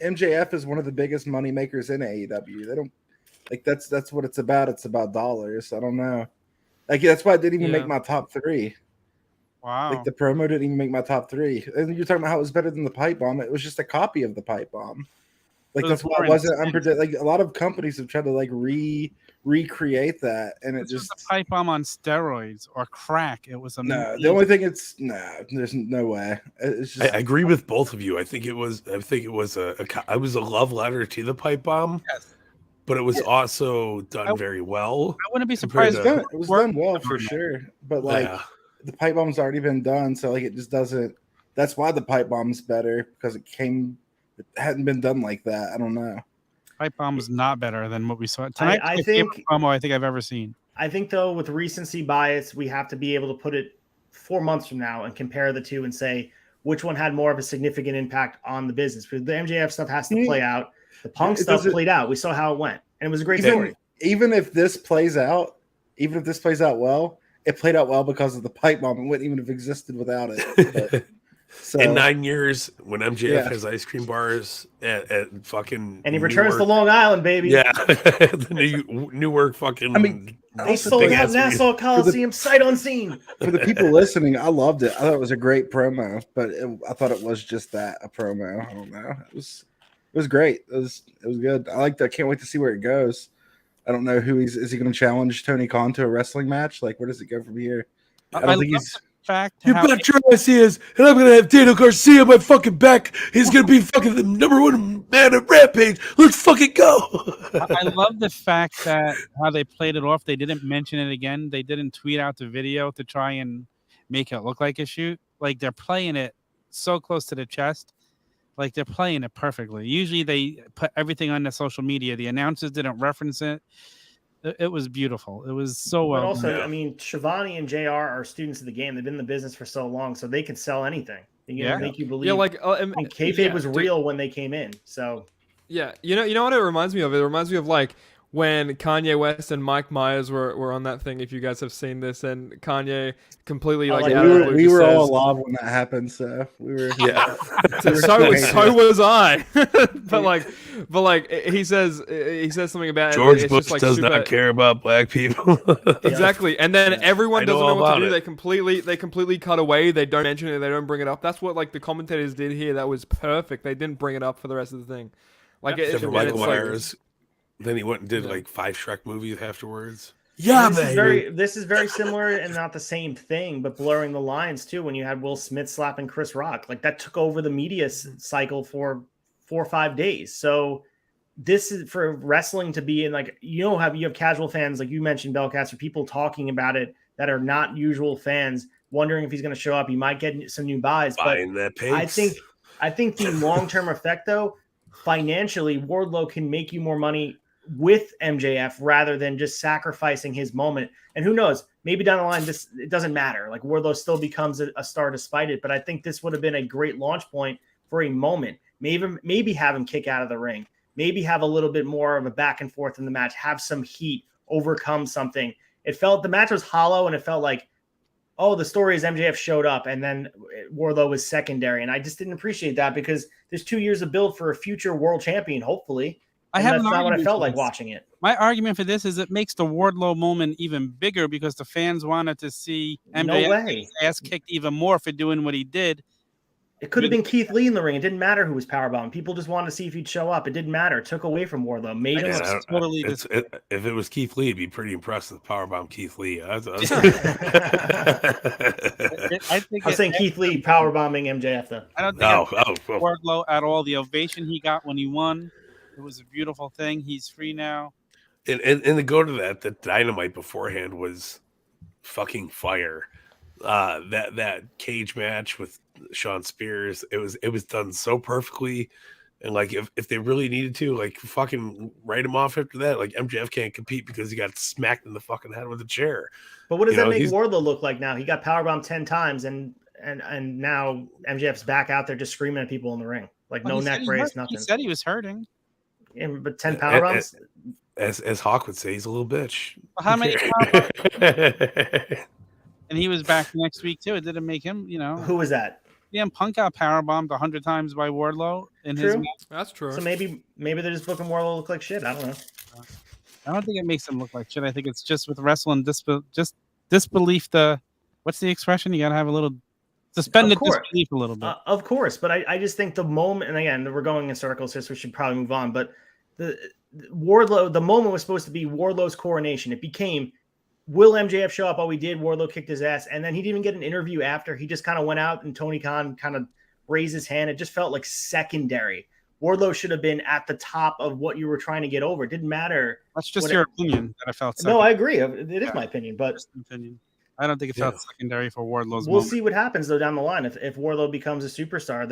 MJF is one of the biggest money makers in AEW. They don't like that's what it's about. It's about dollars. I don't know. Like that's why it didn't even make my top 3. Wow. Like the promo didn't even make my top 3. And you're talking about how it was better than the pipe bomb. It was just a copy of the pipe bomb. Like that's why it wasn't unpredictable. Like a lot of companies have tried to like recreate that, and it just was a pipe bomb on steroids or crack. It was no. The only thing there's no way. It's just I agree with both of you. I think it was a love letter to the pipe bomb. Yes. But it was also done very well. I wouldn't be surprised. It was done well for sure. But like the pipe bomb's already been done, so like it just doesn't. That's why the pipe bomb's better, because it hadn't been done like that. I don't know. Pipe bomb is not better than what we saw tonight. I think promo I think I've ever seen. I think though, with recency bias, we have to be able to put it 4 months from now and compare the two and say which one had more of a significant impact on the business. Because the MJF stuff has to play out. The Punk stuff played out. We saw how it went, and it was a great story. Even if this plays out well, it played out well because of the pipe bomb. It wouldn't even have existed without it. But, so, in 9 years, when MJF has ice cream bars at fucking and he returns to Long Island, baby. Yeah, the Newark fucking. I mean, they sold out Nassau Coliseum sight unseen. For the people listening, I loved it. I thought it was a great promo, but I thought it was just that, a promo. I don't know. It was great. It was good. I liked it. I can't wait to see where it goes. I don't know who is he going to challenge Tony Khan to a wrestling match? Like, where does it go from here? I don't think he's. You bet your ass he is, and I'm gonna have Daniel Garcia on my fucking back. He's gonna be fucking the #1 man at Rampage. Let's fucking go. I love the fact that how they played it off. They didn't mention it again. They didn't tweet out the video to try and make it look like a shoot. Like they're playing it so close to the chest. Like they're playing it perfectly. Usually they put everything on the social media. The announcers didn't reference it. It was beautiful. It was so well. But also, I mean, Shivani and JR are students of the game. They've been in the business for so long, so they can sell anything. Make you believe. Yeah, like and kayfabe was real when they came in. So yeah, you know what it reminds me of? It reminds me of like when Kanye West and Mike Myers were on that thing. If you guys have seen this, and Kanye completely we out of the blue we just were all says- alive when that happened, so we were. Yeah. so was I. but like he says something about George it's Bush just like does super, not care about black people. Exactly, and then everyone I know doesn't know all what to about do. it. They completely cut away. They don't mention it. They don't bring it up. That's what like the commentators did here. That was perfect. They didn't bring it up for the rest of the thing. Like Except for and Michael it's like- Myers. Then he went and did Yeah. like 5 Shrek movies afterwards. Yeah, this is very similar and not the same thing, but blurring the lines too. When you had Will Smith slapping Chris Rock, like that took over the media cycle for 4 or 5 days. So this is for wrestling to be in, like, you have casual fans, like you mentioned, BELCASTER, people talking about it that are not usual fans, wondering if he's going to show up. He might get some new buys, Buying but that pace. I think the long-term effect, though, financially, Wardlow can make you more money with MJF rather than just sacrificing his moment. And who knows, maybe down the line, it doesn't matter. Like Wardlow still becomes a star despite it. But I think this would have been a great launch point for a moment. Maybe have him kick out of the ring. Maybe have a little bit more of a back and forth in the match. Have some heat, overcome something. The match was hollow, and it felt like, oh, the story is MJF showed up and then Wardlow was secondary. And I just didn't appreciate that because there's 2 years of build for a future world champion, hopefully. That's not what I felt like watching it. My argument for this is it makes the Wardlow moment even bigger because the fans wanted to see MJF get his ass kicked even more for doing what he did. It could have been Keith Lee in the ring. It didn't matter who was powerbombing. People just wanted to see if he'd show up. It didn't matter. It took away from Wardlow. If it was Keith Lee, it'd be pretty impressive. Powerbomb Keith Lee. I was saying Keith Lee powerbombing MJF though. I don't think Wardlow at all. The ovation he got when he won, it was a beautiful thing. He's free now. And to go to that, the Dynamite beforehand was fucking fire. That cage match with Sean Spears, it was done so perfectly. And like if they really needed to, like, fucking write him off after that. Like MJF can't compete because he got smacked in the fucking head with a chair. But what does that make Wardlow look like now? He got powerbombed 10 times and now MJF's back out there just screaming at people in the ring. Like no neck brace, nothing. He said he was hurting. But 10 powerbombs? As Hawk would say, he's a little bitch. Well, how many powerbombs? And he was back next week too. It didn't make him, Who was that? Yeah, Punk got powerbombed 100 times by Wardlow in his match. That's true. So maybe they're just booking Wardlow look like shit. I don't know. I don't think it makes him look like shit. I think it's just with wrestling just disbelief. What's the expression? You gotta have a little suspended disbelief a little bit. Of course, but I just think the moment, and again, we're going in circles here, so we should probably move on. But the moment was supposed to be Wardlow's coronation. It became, will MJF show up? Oh, we did. Wardlow kicked his ass. And then he didn't even get an interview after. He just kind of went out and Tony Khan kind of raised his hand. It just felt like secondary. Wardlow should have been at the top of what you were trying to get over. It didn't matter. That's just your opinion that I felt secondary. No, I agree. It is my opinion, but I don't think it felt secondary for Wardlow's We'll see what happens though down the line. If Wardlow becomes a superstar, I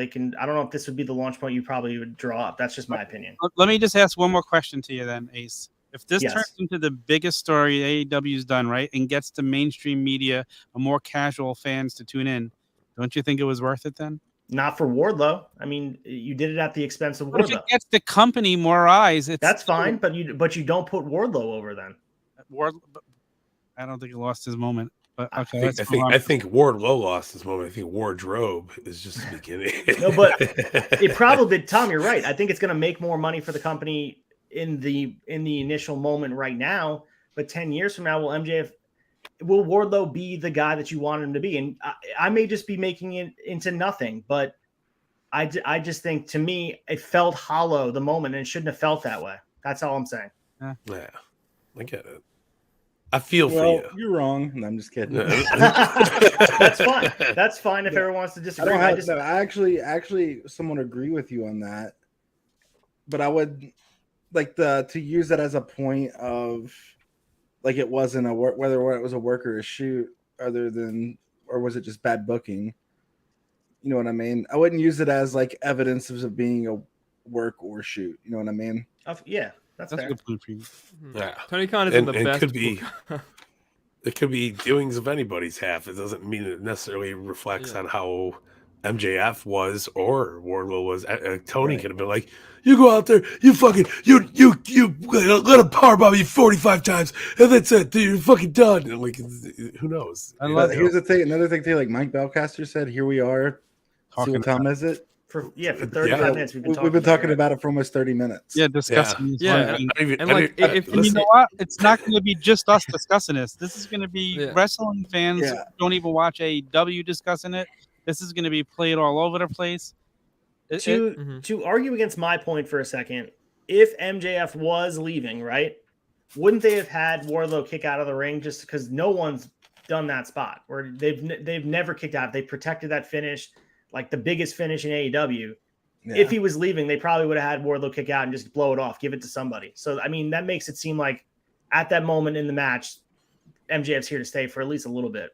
don't know if this would be the launch point you probably would draw up. That's just my opinion. Let me just ask one more question to you then, Ace. If this turns into the biggest story AEW's done, right, and gets the mainstream media or more casual fans to tune in, don't you think it was worth it then? Not for Wardlow. I mean, you did it at the expense of Wardlow. But if it gets the company more eyes, that's fine. But you don't put Wardlow over then. I don't think he lost his moment. But okay, I think Wardlow lost his moment. I think Wardrobe is just the beginning. No, but it probably did. Tom, you're right. I think it's going to make more money for the company in the initial moment right now. But 10 years from now, will Wardlow be the guy that you want him to be? And I may just be making it into nothing, but I just think, to me, it felt hollow the moment, and it shouldn't have felt that way. That's all I'm saying. Yeah, I get it. I feel for you. You're wrong. No, I'm just kidding. That's fine. That's fine if everyone wants to disagree. I actually somewhat agree with you on that. But I would like to use that as a point of, like, it wasn't a work, whether it was a work or a shoot, or was it just bad booking? You know what I mean? I wouldn't use it as like evidence of being a work or shoot. You know what I mean? Yeah. That's fair. a good point for you. Yeah, Tony Khan isn't the best. It could be doings of anybody's half. It doesn't mean it necessarily reflects on how MJF was or Wardlow was, Tony could have been like, you go out there, you fucking, you let him powerbomb you 45 times, and that's it, dude, you're fucking done. And like, who knows? Here's the thing, another thing too, like Mike Belcaster said, here we are. See what time is it? For 35 minutes we've been talking about it for almost 30 minutes. Yeah, discussing this. And you know what? It's not going to be just us discussing this. This is going to be wrestling fans who don't even watch AEW discussing it. This is going to be played all over the place. To argue against my point for a second, if MJF was leaving, right, wouldn't they have had Wardlow kick out of the ring just because no one's done that spot where they've never kicked out. They protected that finish, like the biggest finish in AEW. Yeah. If he was leaving, they probably would have had Wardlow kick out and just blow it off, give it to somebody. So, I mean, that makes it seem like at that moment in the match, MJF's here to stay for at least a little bit.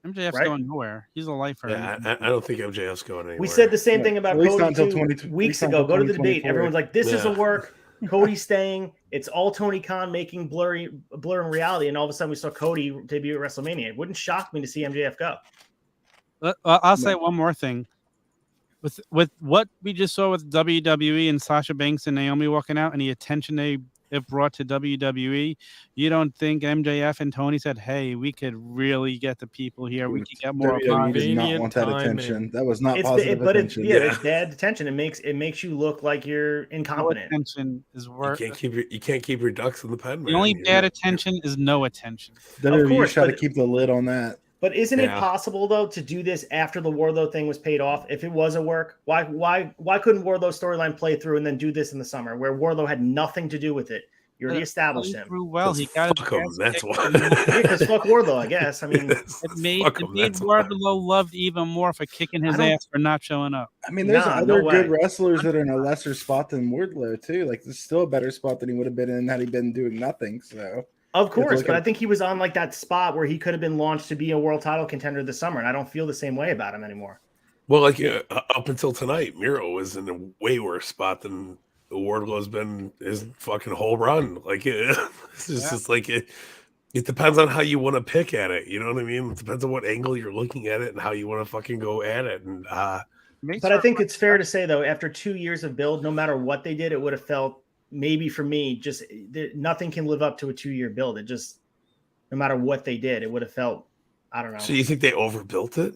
MJF's going nowhere. He's a lifer. Yeah, I don't think MJF's going anywhere. We said the same thing about Cody 2 weeks ago. Go to the debate. Everyone's like, this isn't work. Cody's staying. It's all Tony Khan making blurring reality. And all of a sudden we saw Cody debut at WrestleMania. It wouldn't shock me to see MJF go. I'll say one more thing. With what we just saw with WWE and Sasha Banks and Naomi walking out and the attention they brought to WWE, you don't think MJF and Tony said, hey, we could really get the people here. We could get more. WWE did not want that attention. That was not positive attention. It's bad attention. It makes you look like you're incompetent. No attention is worth. You can't keep your ducks in the pen. The only bad attention is no attention. WWE try to keep the lid on that. But isn't it possible though to do this after the Wardlow thing was paid off? If it was a work, why couldn't Wardlow's storyline play through and then do this in the summer where Wardlow had nothing to do with it? You already established him. Well, he got fuck him. That's why. Because fuck Wardlow, I guess. I mean, it made Wardlow loved even more for kicking his ass for not showing up. I mean, there's other good wrestlers that are in a lesser spot than Wardlow too. Like, this is still a better spot than he would have been in had he been doing nothing. So. Of course, but I think he was on like that spot where he could have been launched to be a world title contender this summer, and I don't feel the same way about him anymore. Well, like up until tonight, Miro was in a way worse spot than Wardlow's been his fucking whole run. Like it's just like it depends on how you want to pick at it. You know what I mean? It depends on what angle you're looking at it and how you want to fucking go at it. And but I think it's fair to say though, after 2 years of build, no matter what they did, it would have felt. Maybe for me, just nothing can live up to a 2-year build. It just, no matter what they did, it would have felt, I don't know. So you think they overbuilt it?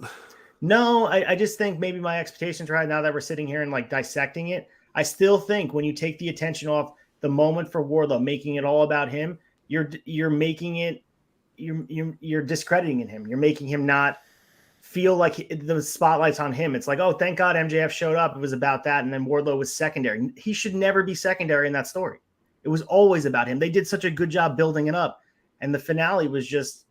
No, I just think maybe my expectations right now that we're sitting here and like dissecting it. I still think when you take the attention off the moment for Wardlow, making it all about him, you're making it, you're discrediting him. You're making him not feel like the spotlight's on him. It's like, oh, thank God MJF showed up. It was about that. And then Wardlow was secondary. He should never be secondary in that story. It was always about him. They did such a good job building it up. And the finale was just,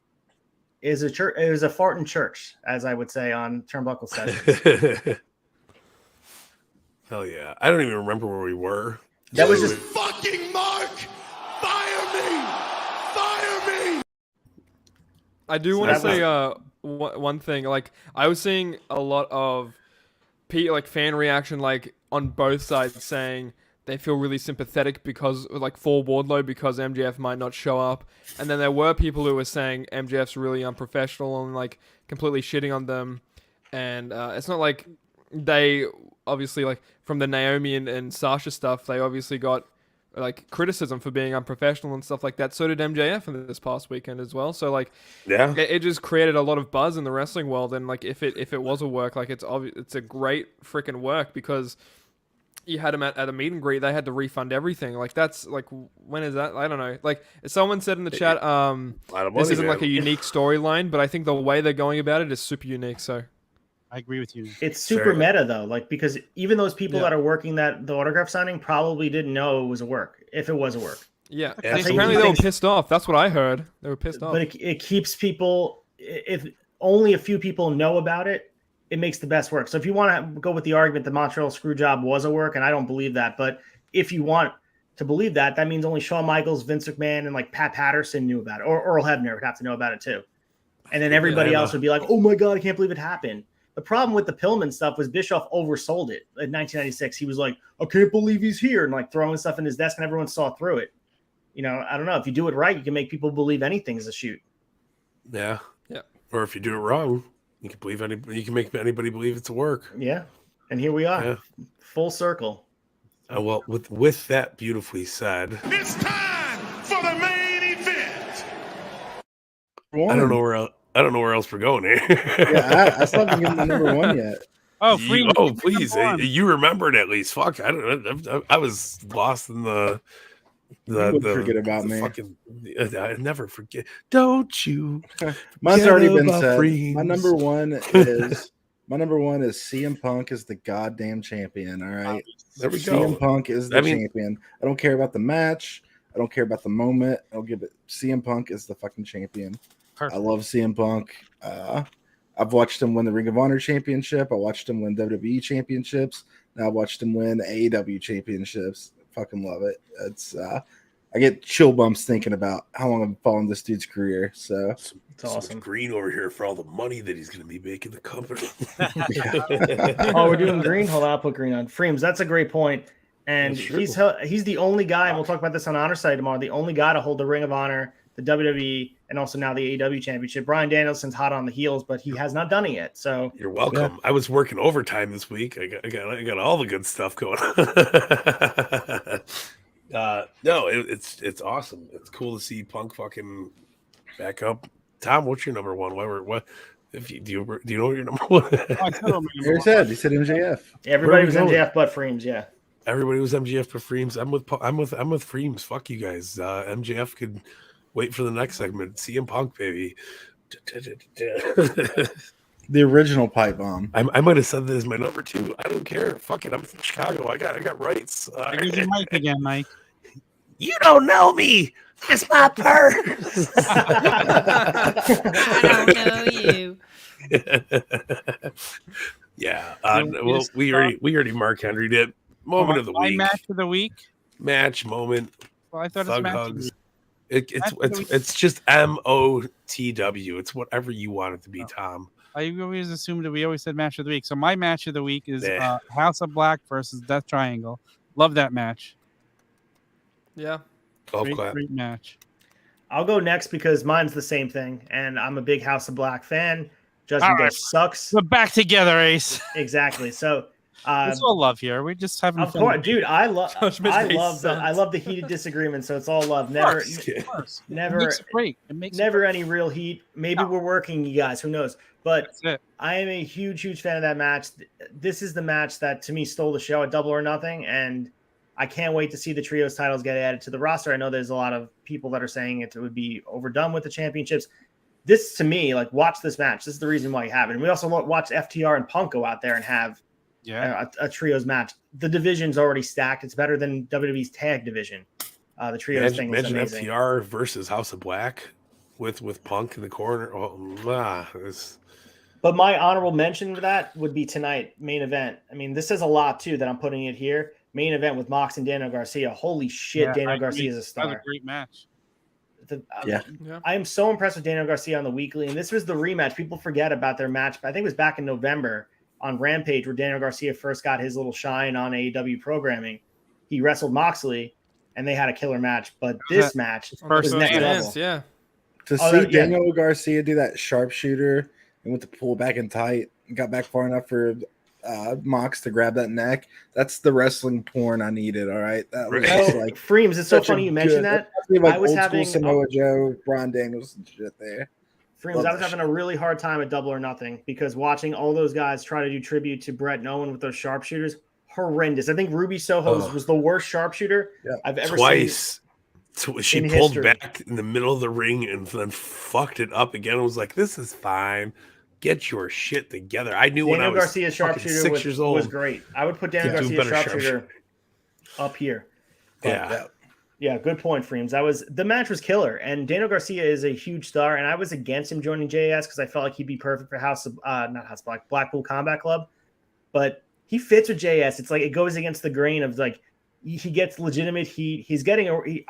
it was a fart in church, as I would say on Turnbuckle Sessions. Hell yeah. I don't even remember where we were. That was just fucking Mark. Fire me. Fire me. I do want to say one thing. Like, I was seeing a lot of fan reaction, like on both sides, saying they feel really sympathetic because, like, for Wardlow because MJF might not show up, and then there were people who were saying MJF's really unprofessional and like completely shitting on them. And it's not like they obviously, like, from the Naomi and Sasha stuff, they obviously got like criticism for being unprofessional and stuff like that. So did MJF in this past weekend as well. So like, yeah, it just created a lot of buzz in the wrestling world. And like, if it was a work, like it's a great freaking work because you had him at a meet and greet. They had to refund everything. Like, that's like, when is that? I don't know. Like, someone said in the chat, this isn't like a unique storyline, but I think the way they're going about it is super unique. So I agree with you. It's super meta though, like, because even those people that are working the autograph signing probably didn't know it was a work, if it was a work. Yeah, apparently they were pissed off. That's what I heard. They were pissed off. But it keeps people. If only a few people know about it, it makes the best work. So if you want to go with the argument the Montreal Screwjob was a work, and I don't believe that, but if you want to believe that, that means only Shawn Michaels, Vince McMahon, and like Pat Patterson knew about it, or Earl Hebner would have to know about it too, and then everybody else would be like, "Oh my god, I can't believe it happened." The problem with the Pillman stuff was Bischoff oversold it in 1996. He was like, I can't believe he's here, and like throwing stuff in his desk, and everyone saw through it. You know, I don't know. If you do it right, you can make people believe anything's a shoot. Yeah. Yeah. Or if you do it wrong. You can believe anybody. You can make anybody believe it's a work. Yeah, and here we are, Yeah. full circle. Well, with that beautifully said, It's time for the main event. I don't know where else we're going here. Yeah, I still haven't given my number one yet. Oh, free. Please, you remembered at least. Fuck, I don't. I was lost in the forget about me. I never forget. Don't you? Mine's already been said. FREEMZ. My number one is CM Punk is the goddamn champion. All right, There we go. CM Punk is the champion. I don't care about the match. I don't care about the moment. I'll give it. CM Punk is the fucking champion. Perfect. I love CM Punk. I've watched him win the Ring of Honor championship. I watched him win WWE championships. Now I watched him win AEW championships. Fucking love it. It's I get chill bumps thinking about how long I've following this dude's career. So it's awesome. Green over here for all the money that he's going to be making the company. Oh, we're doing green. Hold on, I'll put green on. FREEMZ, that's a great point. And he's the only guy, and we'll talk about this on Honor Side tomorrow, the only guy to hold the Ring of Honor, the WWE, and also now the AEW championship. Bryan Danielson's hot on the heels, but he has not done it yet. So you're welcome. Yeah. I was working overtime this week. I got all the good stuff going on. No, it's awesome. It's cool to see Punk fucking back up. Tom, what's your number one? What? If you do you know what your number one? He said MJF. Everybody was MJF but FREEMZ. Yeah. Everybody was MJF but FREEMZ. I'm with FREEMZ. Fuck you guys. MJF could wait for the next segment. CM Punk, baby. The original pipe bomb. I might have said that as my number two. I don't care. Fuck it. I'm from Chicago. I got rights. Here's your mic again, Mike. You don't know me. It's my purse. I don't know you. Yeah. Well, we already Mark Henry did. Moment of the week. Match of the week. Match moment. Well, I thought Thug it's hugs. It's just MOTW. It's whatever you want it to be, Tom. I always assumed that we always said match of the week. So my match of the week is House of Black versus Death Triangle. Love that match. Yeah. Great match. I'll go next because mine's the same thing, and I'm a big House of Black fan. Judgment Day sucks. We're back together, Ace. Exactly. So it's all love here. We're just having fun. Of course, dude. I love the heated disagreement. So it's all love. Never It makes any real heat. Maybe we're working, you guys. Who knows? But I am a huge fan of that match. This is the match that to me stole the show at Double or Nothing, and I can't wait to see the trios titles get added to the roster. I know there's a lot of people that are saying it would be overdone with the championships. This, to me, like, watch this match. This is the reason why you have it. And we also watch FTR and Punk go out there and have a trios match. The division's already stacked. It's better than WWE's tag division. The trios thing is amazing. Imagine FTR versus House of Black with Punk in the corner. But my honorable mention for that would be tonight, main event. I mean, this is a lot, too, that I'm putting it here. Main event with Mox and Daniel Garcia. Holy shit, Daniel Garcia is a star. That was a great match. I am so impressed with Daniel Garcia on the weekly, and this was the rematch. People forget about their match, but I think it was back in November on Rampage where Daniel Garcia first got his little shine on AEW programming. He wrestled Moxley, and they had a killer match. But this match was next level. Yeah. To see Daniel Garcia do that sharpshooter and went to pull back in tight and got back far enough for Mox to grab that neck. That's the wrestling porn I needed. All right, that was like FREEMZ. It's so funny you mentioned that. Like I was having Samoa Joe, Bryan Daniels, and shit there. FREEMZ, I was having a really hard time at Double or Nothing because watching all those guys try to do tribute to Brett and Owen with those sharpshooters, horrendous. I think Ruby Soho was the worst sharpshooter I've ever seen. She pulled back in the middle of the ring and then fucked it up again. I was like, "This is fine. Get your shit together." I knew when I was Garcia's sharpshooter 6 years old was great. I would put Daniel Garcia's sharpshooter up here. Yeah, good point, FREEMZ. The match was killer, and Daniel Garcia is a huge star, and I was against him joining JAS because I felt like he'd be perfect for Blackpool Combat Club, but he fits with JS. It's like it goes against the grain of like he gets legitimate heat.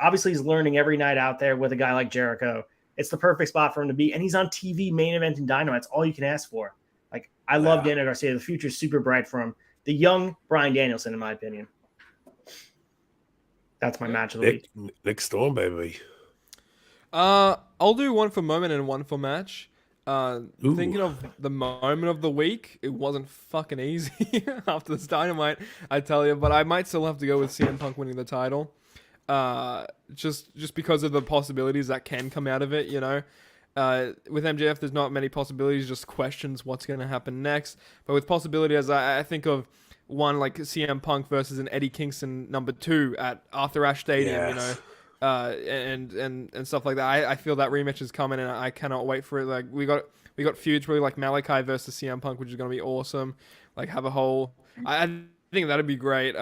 Obviously he's learning every night out there with a guy like Jericho. It's the perfect spot for him to be, and he's on TV main event in Dynamite. It's all you can ask for. Like I love Daniel Garcia. The future's super bright for him. The young Bryan Danielson, in my opinion. That's my match of the week. Nick Storm, baby. I'll do one for moment and one for match. Thinking of the moment of the week, it wasn't fucking easy after this Dynamite, I tell you. But I might still have to go with CM Punk winning the title, just because of the possibilities that can come out of it. You know, with MJF, there's not many possibilities, just questions what's going to happen next. But with possibilities, I think of one like CM Punk versus an Eddie Kingston #2 at Arthur Ashe Stadium. You know. And stuff like that. I feel that rematch is coming, and I cannot wait for it. Like we got feuds really like Malachi versus CM Punk, which is going to be awesome. Like have a whole. I think that'd be great.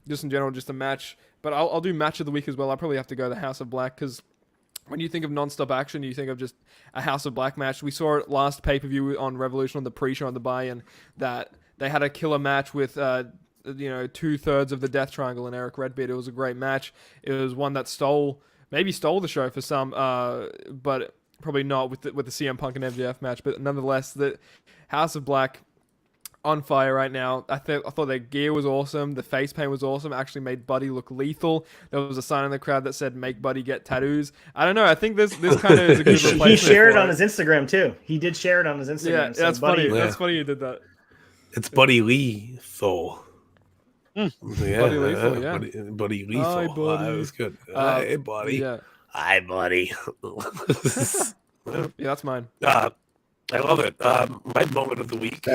Just in general, just a match. But I'll do match of the week as well. I'll probably have to go the House of Black because when you think of non-stop action, you think of just a House of Black match. We saw it last pay-per-view on Revolution on the pre-show on the buy-in that they had a killer match with. 2/3 of the Death Triangle and Eric Redbeard. It was a great match. It was one that maybe stole the show for some, but probably not with the CM Punk and MJF match. But nonetheless, the House of Black on fire right now. I thought their gear was awesome. The face paint was awesome. Actually made Buddy look lethal. There was a sign in the crowd that said "Make Buddy get tattoos." I don't know. I think this kind of is a good replacement. He shared it on his Instagram too. He did share it on his Instagram. Yeah, so that's Buddy, funny. That's funny you did that. It's Buddy Lethal. Yeah, Buddy Lethal, yeah. Buddy Lethal. Hi, buddy. That was good. Hey, buddy. Yeah. Hi, buddy. Yeah, that's mine. I love it. My moment of the week.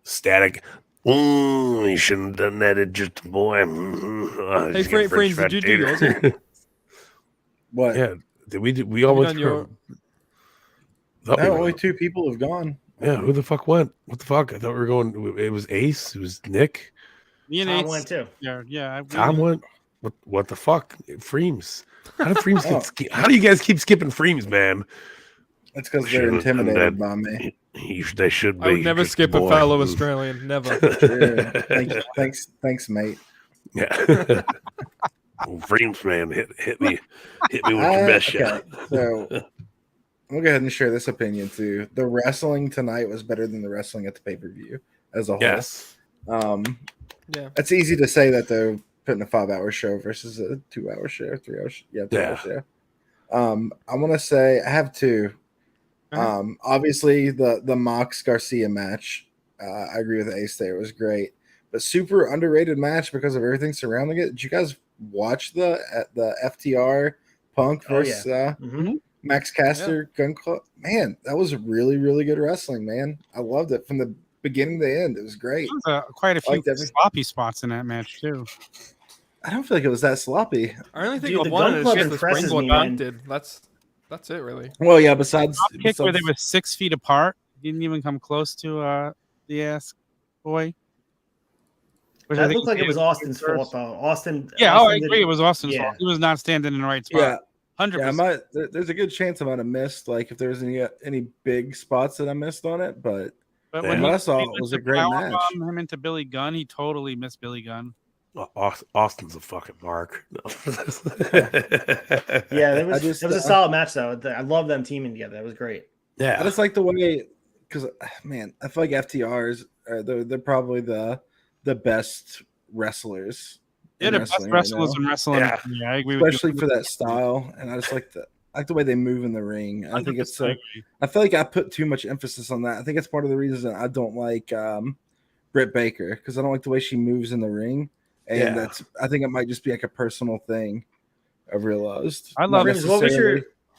Static. You shouldn't have done that. It's just a boy. Hey, friends, did you do yours? What? Yeah. We all went through. No, only 2 people have gone. Yeah, who the fuck went? What the fuck? I thought we were going. It was Ace. It was Nick. Me and Tom Ace went too. Yeah. Tom went. What the fuck? FREEMZ. How did FREEMZ how do you guys keep skipping FREEMZ, man? That's because they're intimidated by me. They should be. I would never skip a fellow Australian. Never. Thanks, mate. Yeah. FREEMZ, man, hit me with your best shot. So I'll go ahead and share this opinion too. The wrestling tonight was better than the wrestling at the pay-per-view as a whole. Yes. Yeah. It's easy to say that they're putting a 5-hour show versus a 2-hour show, 3-hour show. Yeah, 2-hour show. I want to say I have 2. Obviously the Mox Garcia match. I agree with Ace there. It was great. But super underrated match because of everything surrounding it. Did you guys watch the FTR Punk versus Max Caster Gun Club? Man, that was really, really good wrestling, man. I loved it from the beginning to the end. It was great. There was quite a few sloppy spots in that match too. I don't feel like it was that sloppy. I only think of one is just the springboard dunk did. That's it, really. Well, yeah. Besides kick where they were 6 feet apart, didn't even come close to the ass boy. That looked like it was Austin's fault, though. Austin. I agree. It was Austin's fault. He was not standing in the right spot. Yeah. 100%. Yeah, there's a good chance I might have missed, like, if there was any big spots that I missed on it, but when I saw it was a great match. Him into Billy Gunn, he totally missed Billy Gunn. Austin's a fucking mark. No. Yeah, it was a solid match, though. I love them teaming together. That was great. Yeah, I just like the way, because man, I feel like FTRs they're probably the best wrestlers. Yeah, the best wrestlers in wrestling. Yeah, I agree. Especially for that style, and I just like the way they move in the ring. I think it's I feel like I put too much emphasis on that. I think it's part of the reason I don't like Britt Baker, because I don't like the way she moves in the ring, and I think it might just be like a personal thing. I've realized. I love it.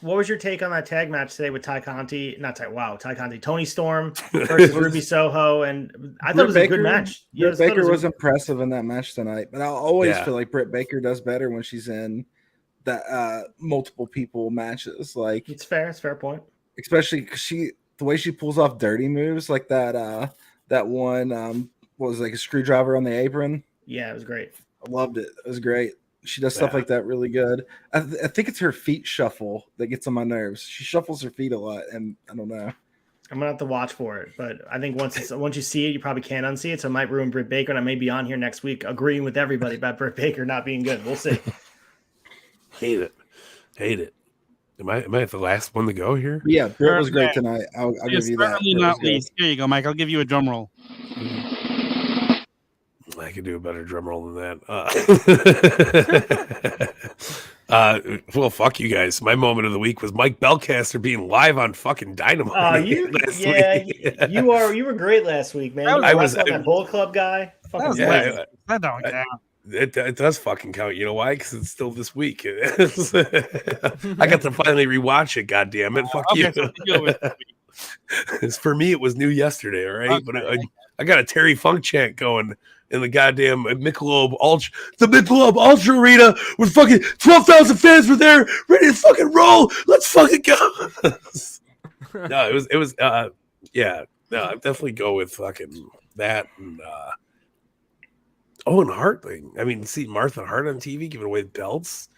What was your take on that tag match today with Ty Conti? Ty Conti, Tony Storm versus Ruby Soho, and I thought it was a good match. Britt Baker was impressive in that match tonight, but I always feel like Britt Baker does better when she's in that multiple people matches. Like, it's fair point, especially because the way she pulls off dirty moves like that one was like a screwdriver on the apron. Yeah, it was great. I loved it. It was great. She does stuff like that really good. I think it's her feet shuffle that gets on my nerves. She shuffles her feet a lot, and I don't know. I'm gonna have to watch for it, but I think once you see it, you probably can't unsee it. So it might ruin Britt Baker, and I may be on here next week agreeing with everybody about Britt Baker not being good. We'll see. Hate it. Am I the last one to go here? Yeah, Britt was great tonight. I'll give you that. Not least. Here you go, Mike. I'll give you a drum roll. I could do a better drum roll than that. Well, fuck you guys. My moment of the week was Mike BELCASTER being live on fucking Dynamite. You were great last week, man. I You were that Bullet Club guy. That was Yeah, lazy. That don't count. It does fucking count. You know why? Because it's still this week. I got to finally rewatch it. God damn it! Fuck you. For me, it was new yesterday. All right, but I got a Terry Funk chant going in the goddamn Michelob Ultra. The Michelob Ultra Arena with fucking 12,000 fans were there, ready to fucking roll. Let's fucking go. No, it was. Yeah. No, I'd definitely go with fucking that and. Owen Hart thing. I mean, see Martha Hart on TV giving away belts.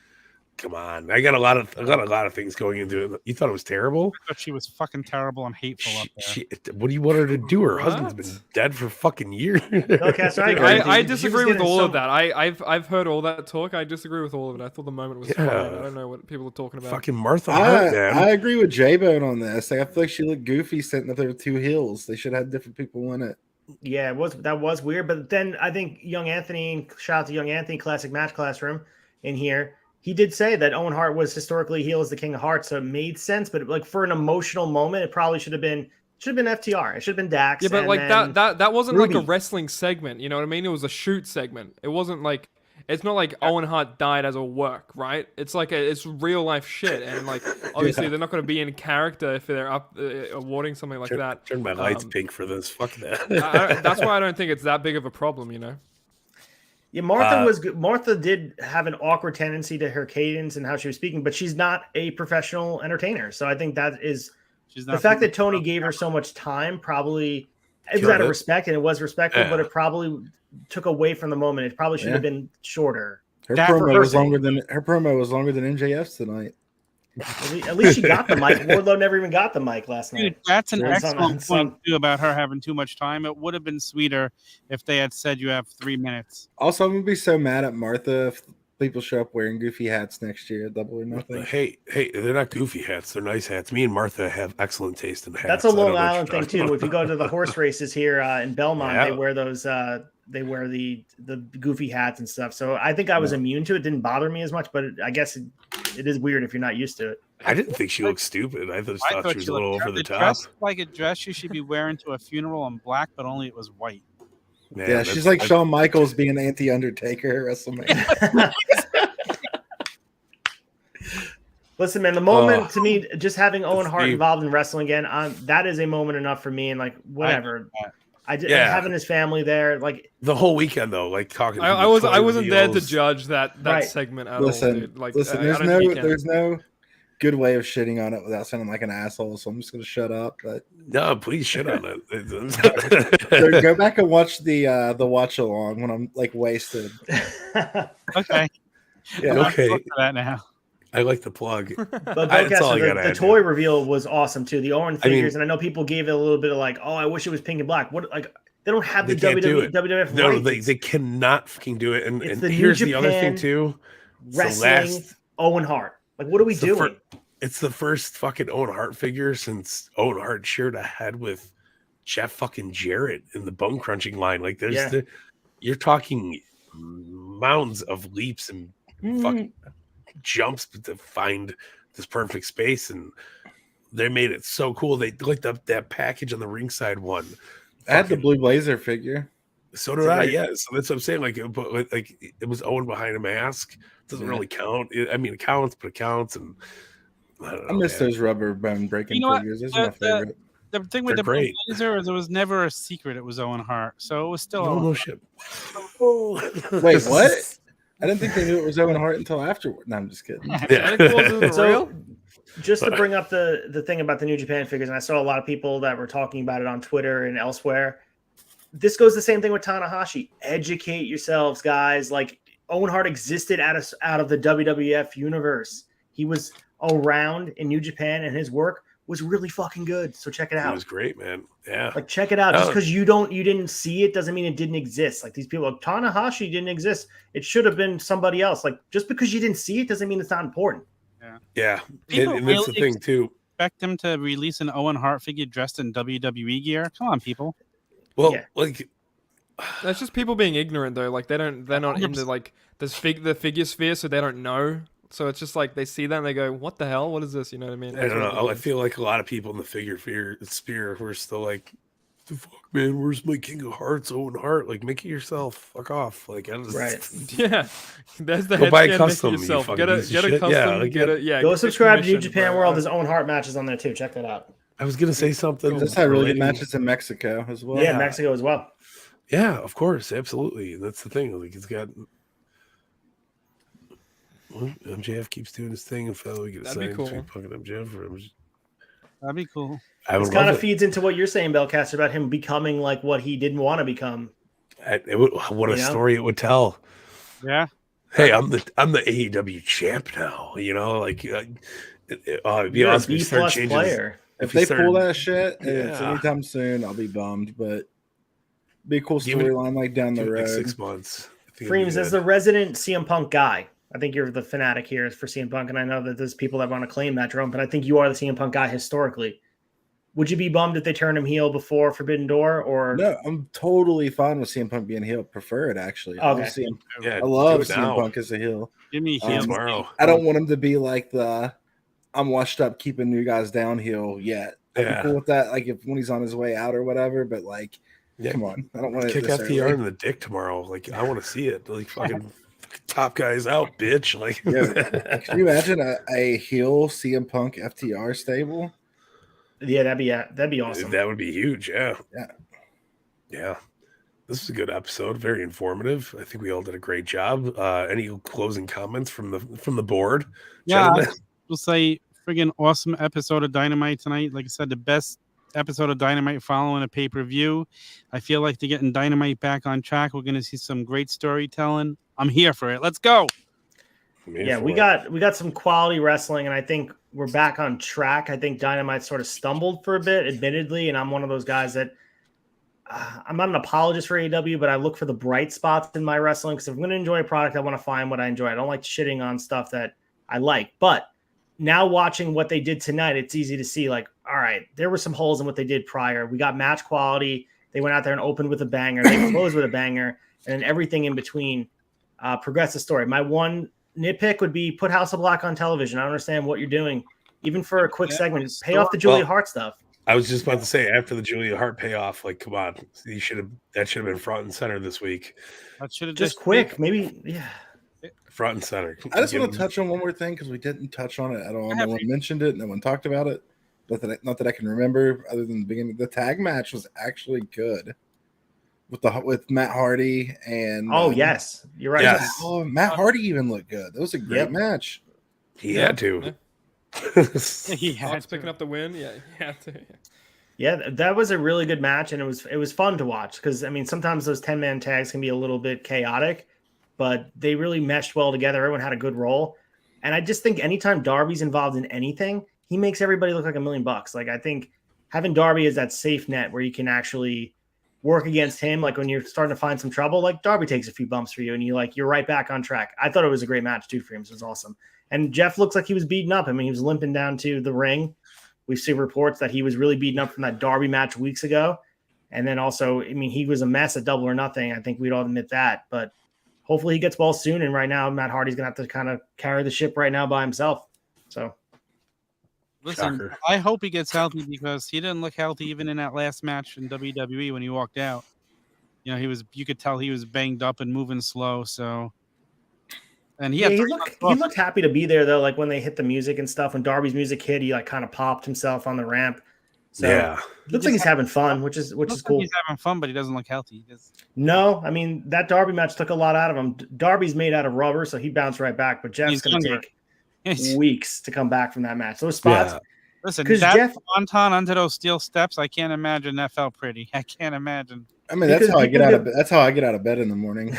Come on, I got a lot of things going into it. You thought it was terrible? I thought she was fucking terrible and hateful up there. What do you want her to do? Her husband's been dead for fucking years. Okay, so I disagree with all of that. I've heard all that talk. I disagree with all of it. I thought the moment was fine. I don't know what people are talking about. Fucking Martha Hart, man. I agree with J-Bone on this. Like, I feel like she looked goofy sitting up there with two heels. They should have had different people in it. Yeah, that was weird. But then I think Young Anthony, shout out to Young Anthony, Classic Match Classroom in here. He did say that Owen Hart was historically heel as the King of Hearts, so it made sense. But like for an emotional moment, it probably should have been FTR. It should have been Dax. Yeah, but like that wasn't Ruby. Like a wrestling segment. You know what I mean? It was a shoot segment. It wasn't like. It's not like Owen Hart died as a work, right? It's like it's real life shit, and like obviously they're not going to be in character if they're up awarding something like that. Turn my lights pink for this. Fuck that. That's why I don't think it's that big of a problem, you know. Yeah, Martha was good. Martha did have an awkward tendency to her cadence and how she was speaking, but she's not a professional entertainer. So I think that is the fact that Tony gave her so much time. Probably it was out of respect, and it was respectful, but it probably took away from the moment. It probably should have been shorter. Her promo was longer than MJF's tonight. At least she got the mic. Wardlow never even got the mic last night. Dude, that's an excellent point too about her having too much time. It would have been sweeter if they had said you have 3 minutes. Also, I'm gonna be so mad at Martha if people show up wearing goofy hats next year. Double or Nothing. Hey, they're not goofy hats. They're nice hats. Me and Martha have excellent taste in hats. That's a Long Island thing too. If you go to the horse races here in Belmont, they wear those. They wear the goofy hats and stuff. So I think I was immune to it. Didn't bother me as much, but I guess it is weird if you're not used to it. I didn't think she looked stupid. I thought she was a little over the top. Dressed like a dress you should be wearing to a funeral in black, but only it was white. Man, yeah, she's like Shawn Michaels being anti-Undertaker at WrestleMania. Listen, man, the moment to me, just having Owen Hart involved in wrestling again, that is a moment enough for me. And like, whatever. Having his family there, like the whole weekend though, like talking. I wasn't there to judge that segment at all. Dude. Like, listen, there's no good way of shitting on it without sounding like an asshole. So I'm just gonna shut up. But no, please shit on it. So go back and watch the watch along when I'm like wasted. Okay. Yeah. Okay. For that now. I like the plug. But the toy reveal was awesome too. The Owen figures, and I know people gave it a little bit of like, oh, I wish it was pink and black. What like they don't have the WWF. No, they cannot fucking do it. And here's the other thing too. Wrestling Owen Hart. Like, what are we doing? It's the first fucking Owen Hart figure since Owen Hart shared a head with Jeff fucking Jarrett in the bone crunching line. Like, you're talking mounds of leaps and fucking jumps to find this perfect space, and they made it so cool. They looked up that package on the ringside one. I had the Blue Blazer figure. So did I. Yeah, so that's what I'm saying. Like it was Owen behind a mask. It doesn't really count. It counts, but it counts. And I miss those rubber bone breaking figures. Those are my favorite. The thing with the Blue Blazer is it was never a secret. It was Owen Hart, so it was still no shit. Wait, what? I didn't think they knew it was Owen Hart until afterward. No, I'm just kidding. So, just to bring up the thing about the New Japan figures, and I saw a lot of people that were talking about it on Twitter and elsewhere. This goes the same thing with Tanahashi. Educate yourselves, guys. Like, Owen Hart existed out of the WWF universe. He was around in New Japan, and his work was really fucking good. So check it out. It was great, man. Yeah. Like, check it out. Just because you didn't see it doesn't mean it didn't exist. Like, these people, like, Tanahashi didn't exist. It should have been somebody else. Like, just because you didn't see it doesn't mean it's not important. Yeah. And that's the thing too. Expect them to release an Owen Hart figure dressed in WWE gear? Come on, people. Well, like that's just people being ignorant though. Like they're not 100%. Into like the figure sphere, so they don't know So it's just like they see that and they go, "What the hell? What is this?" You know what I mean? I don't know. I feel like a lot of people in the figure sphere who are still like, the fuck, man, where's my King of Hearts, Owen Hart? Like, make it yourself. Fuck off. Like, I just, Right. Yeah, there's the Go buy a head scan, make it custom, you yourself. fucking Get a piece of get a shit. custom. Yeah, like, Get a yeah. Go get subscribe to New commissioned, Japan bro. World. There's Owen Hart matches on there too. Check that out. I was gonna say something. Just had really good relating- matches in Mexico as well. Yeah, Mexico as well. Yeah, of course, absolutely. That's the thing. Like, it's got. Well, MJF keeps doing his thing, and finally get a That'd be sign cool. between fucking MJF. That'd be cool. I would This kind love of it. feeds into what you're saying, Belcaster, about him becoming like what he didn't want to become. What a You know? story it would tell. Yeah. Hey, I'm the AEW champ now. You know, like it'd be You're a awesome. if he started B+ changing- player. If he they started- pull that shit, and it's Yeah. anytime soon, I'll be bummed. But be a cool Give it- storyline like down the give it like road. 6 months. I think it'd be Freems, as good. the resident CM Punk guy, I think you're the fanatic here for CM Punk, and I know that there's people that want to claim that drum, but I think you are the CM Punk guy historically. Would you be bummed if they turned him heel before Forbidden Door, or No, I'm totally fine with CM Punk being heel. Prefer it actually. I Okay. love CM Yeah, I love do it CM now. Punk as a heel. Give me Um, heel. tomorrow. I don't want him to be like the I'm washed up keeping new guys downhill yet. I'd Yeah. be cool with that, like if when he's on his way out or whatever. But like, Yeah. come on, I don't want to Kick FTR in the dick tomorrow. Like, I want to see it. Like, fucking top guys out, bitch. Like, Yeah. Can you imagine a heel CM Punk FTR stable? yeah, that'd be awesome. that would be huge. Yeah. Yeah. Yeah. This is a good episode. Very informative. I think we all did a great job. Any closing comments from the board? Yeah, gentlemen? we'll say friggin' awesome episode of Dynamite tonight. Like I said, the best episode of Dynamite following a pay-per-view. I feel like they're getting Dynamite back on track. We're gonna see some great storytelling. I'm here for it. Let's go. Yeah, we got some quality wrestling, and I think we're back on track. I think Dynamite sort of stumbled for a bit, admittedly, and I'm one of those guys that I'm not an apologist for AEW, but I look for the bright spots in my wrestling because if I'm going to enjoy a product, I want to find what I enjoy. I don't like shitting on stuff that I like. But now watching what they did tonight, it's easy to see like, all right, there were some holes in what they did prior. We got match quality. They went out there and opened with a banger. They closed with a banger. And then everything in between progressed the story. My one nitpick would be put House of Black on television. I don't understand what you're doing. Even for a quick segment, pay off the Julia Hart stuff. I was just about to say after the Julia Hart payoff, like, come on, that should have been front and center this week. That should have Just quick, maybe. Yeah. Front and center. I just want to touch on one more thing because we didn't touch on it at all. No one mentioned it. No one talked about it. Not that I can remember, other than the beginning. The tag match was actually good with Matt Hardy and. Oh yes, you're right. Yes. Oh, Matt Hardy even looked good. That was a great match. He had to. He had Alex to. picking up the win. Yeah, he had to. Yeah, that was a really good match, and it was fun to watch because I mean sometimes those 10-man tags can be a little bit chaotic, but they really meshed well together. Everyone had a good role, and I just think anytime Darby's involved in anything, he makes everybody look like $1 million. Like I think having Darby as that safe net where you can actually work against him, like when you're starting to find some trouble, like Darby takes a few bumps for you, and you're right back on track. I thought it was a great match too. FREEMZ was awesome, and Jeff looks like he was beaten up. I mean, he was limping down to the ring. We see reports that he was really beaten up from that Darby match weeks ago. And then also, I mean, he was a mess at Double or Nothing. I think we'd all admit that. But hopefully he gets well soon. And right now, Matt Hardy's going to have to kind of carry the ship right now by himself. So, Listen, Shocker. I hope he gets healthy because he didn't look healthy even in that last match in WWE when he walked out. You know, you could tell he was banged up and moving slow. So, and he looked happy to be there though. Like when they hit the music and stuff, when Darby's music hit, he like kind of popped himself on the ramp. So Yeah. looks like he's having fun, which is cool. He's having fun, but he doesn't look healthy. No, I mean that Darby match took a lot out of him. Darby's made out of rubber, so he bounced right back. But Jeff's going to take weeks to come back from that match. Those spots. Yeah. Listen, Jeff Swanton onto those steel steps, I can't imagine that felt pretty. I can't imagine. I mean, that's how I get out of bed. That's how I get out of bed in the morning.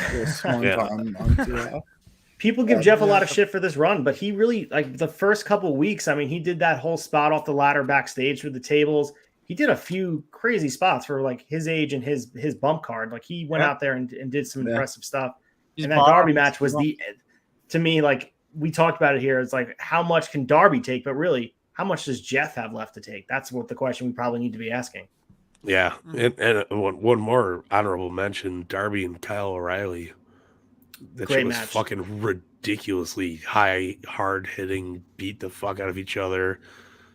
People give Jeff a lot of shit for this run, but he really, like the first couple weeks, I mean, he did that whole spot off the ladder backstage with the tables. He did a few crazy spots for like his age and his bump card. Like he went out there and did some impressive stuff. And that Darby match was to me, like we talked about it here. It's like, how much can Darby take? But really, how much does Jeff have left to take? That's what the question we probably need to be asking. Yeah. And one more honorable mention, Darby and Kyle O'Reilly. That Great shit was match. fucking ridiculously high, hard hitting, beat the fuck out of each other.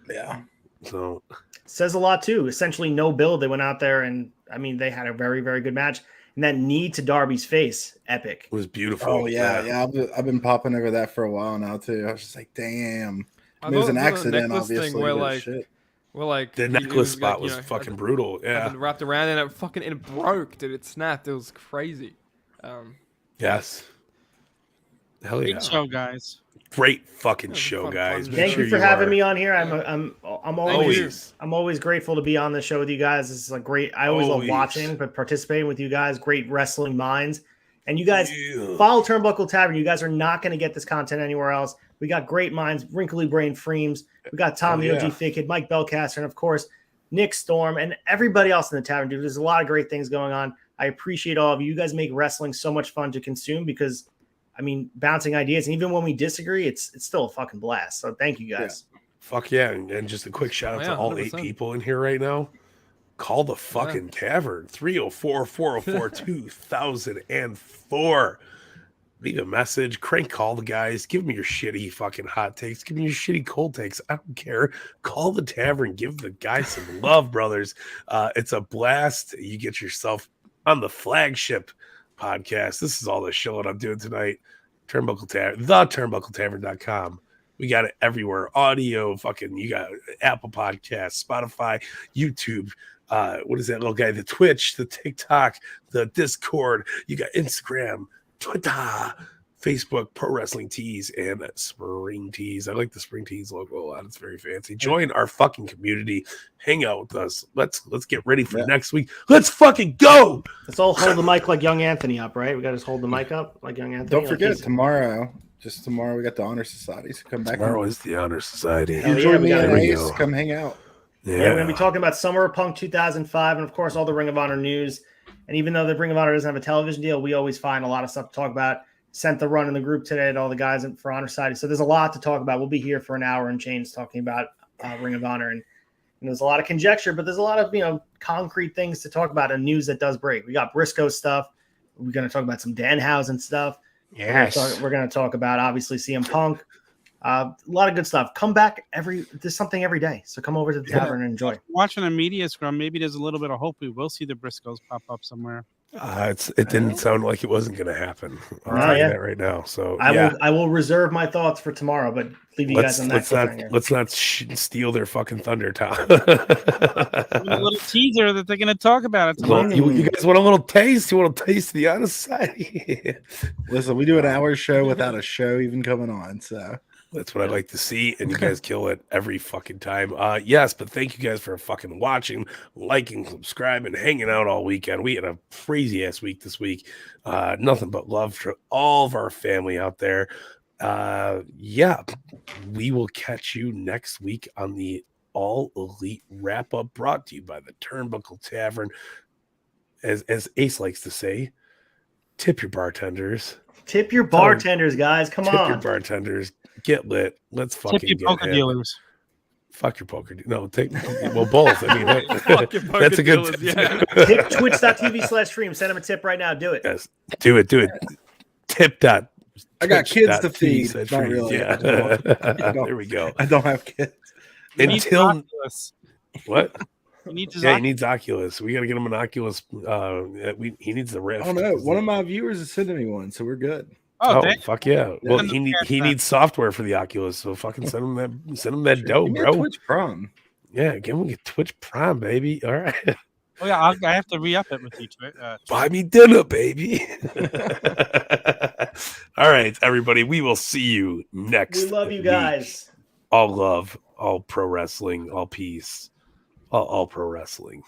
Yeah. So says a lot too. Essentially, no build. They went out there and I mean they had a very, very good match. And that knee to Darby's face, epic. it was beautiful. Oh yeah. I've been popping over that for a while now too. I was just like, damn. I It was thought an the accident, necklace obviously. thing where but like, shit. where like The it necklace spot like, was fucking brutal. Yeah. and wrapped around and it broke, dude. It snapped. It was crazy. Yes. Hell yeah. Big show, guys. Great fucking was a show, fun guys. day. Make Thank sure you for having are- me on here. I'm always grateful to be on the show with you guys. This is like great. I always love watching, but participating with you guys, great wrestling minds. And you guys follow Turnbuckle Tavern. You guys are not going to get this content anywhere else. We got great minds, Wrinkly Brain FREEMZ. We got Tom, the OG Fake Kid, Mike Belcaster, and of course, Nick Storm, and everybody else in the tavern, dude. There's a lot of great things going on. I appreciate all of you. You guys make wrestling so much fun to consume because, I mean, bouncing ideas. And even when we disagree, it's still a fucking blast. So thank you guys. Yeah. Fuck yeah. And just a quick shout out to all 8 people in here right now. Call the fucking tavern. 304-404-2004. Leave a message. Crank call the guys. Give me your shitty fucking hot takes. Give me your shitty cold takes. I don't care. Call the tavern. Give the guys some love, brothers. It's a blast. You get yourself on the flagship podcast. This is all the show that I'm doing tonight. Turnbuckle Tavern, theturnbuckletavern.com. We got it everywhere. Audio, fucking, you got Apple Podcasts, Spotify, YouTube. What is that little guy? The Twitch, the TikTok, the Discord. You got Instagram, Twitter, Facebook, Pro Wrestling Tees, and Spring Tees. I like the Spring Tees logo a lot. It's very fancy. Join our fucking community. Hang out with us. Let's get ready for next week. Let's fucking go. Let's all hold the mic like young Anthony up, right? We got to hold the mic up like young Anthony. Don't forget tomorrow. Just tomorrow, we got the Honor Society. So come back. Tomorrow is the Honor Society. You join me and Ace. Come hang out. Yeah, we're going to be talking about Summer of Punk 2005 and, of course, all the Ring of Honor news. And even though the Ring of Honor doesn't have a television deal, we always find a lot of stuff to talk about. Sent the run in the group today to all the guys for Honor Society. So there's a lot to talk about. We'll be here for an hour and change talking about Ring of Honor. And there's a lot of conjecture, but there's a lot of, concrete things to talk about and news that does break. We got Briscoe stuff. We're going to talk about some Danhausen stuff. Yes. We're going to talk about, obviously, CM Punk. A lot of good stuff. Come back there's something every day. So come over to the tavern and enjoy. Watching a media scrum, maybe there's a little bit of hope we will see the Briscoes pop up somewhere. It didn't sound like it wasn't going to happen. I'll tell you that right now. So I will reserve my thoughts for tomorrow, but leave you guys on that. Let's not steal their fucking thunder, Tom. A little teaser that they're going to talk about it tomorrow. You guys want a little taste? You want a taste of the Honor Society? Listen, we do an hour show without a show even coming on, so. That's what I'd like to see, and you guys kill it every fucking time. Yes, but thank you guys for fucking watching, liking, subscribing, hanging out all weekend. We had a crazy-ass week this week. Nothing but love for all of our family out there. We will catch you next week on the All Elite Wrap-Up brought to you by the Turnbuckle Tavern. As Ace likes to say, tip your bartenders. Tip your bartenders, guys. Come on. Tip your bartenders. Get lit. Let's fucking tip your poker dealers. Fuck your poker. No, both. I mean, that's a good. Tip twitch.tv/stream. Send them a tip right now. Do it. Yes, do it. Tip that. I got kids to feed. Not really. Yeah. There we go. I don't have kids. Until what? He needs he needs Oculus. We got to get him an Oculus. He needs the Rift. Oh no, one of my viewers is sending me one, so we're good. Oh fuck yeah! Well, he needs software for the Oculus, so fucking send him that dough, bro. Twitch Prime. Yeah, give him a Twitch Prime, baby. All right. Oh yeah, I have to re-up it with you. Buy me dinner, baby. All right, everybody. We will see you next. We love you guys. All love, all pro wrestling, all peace, all pro wrestling.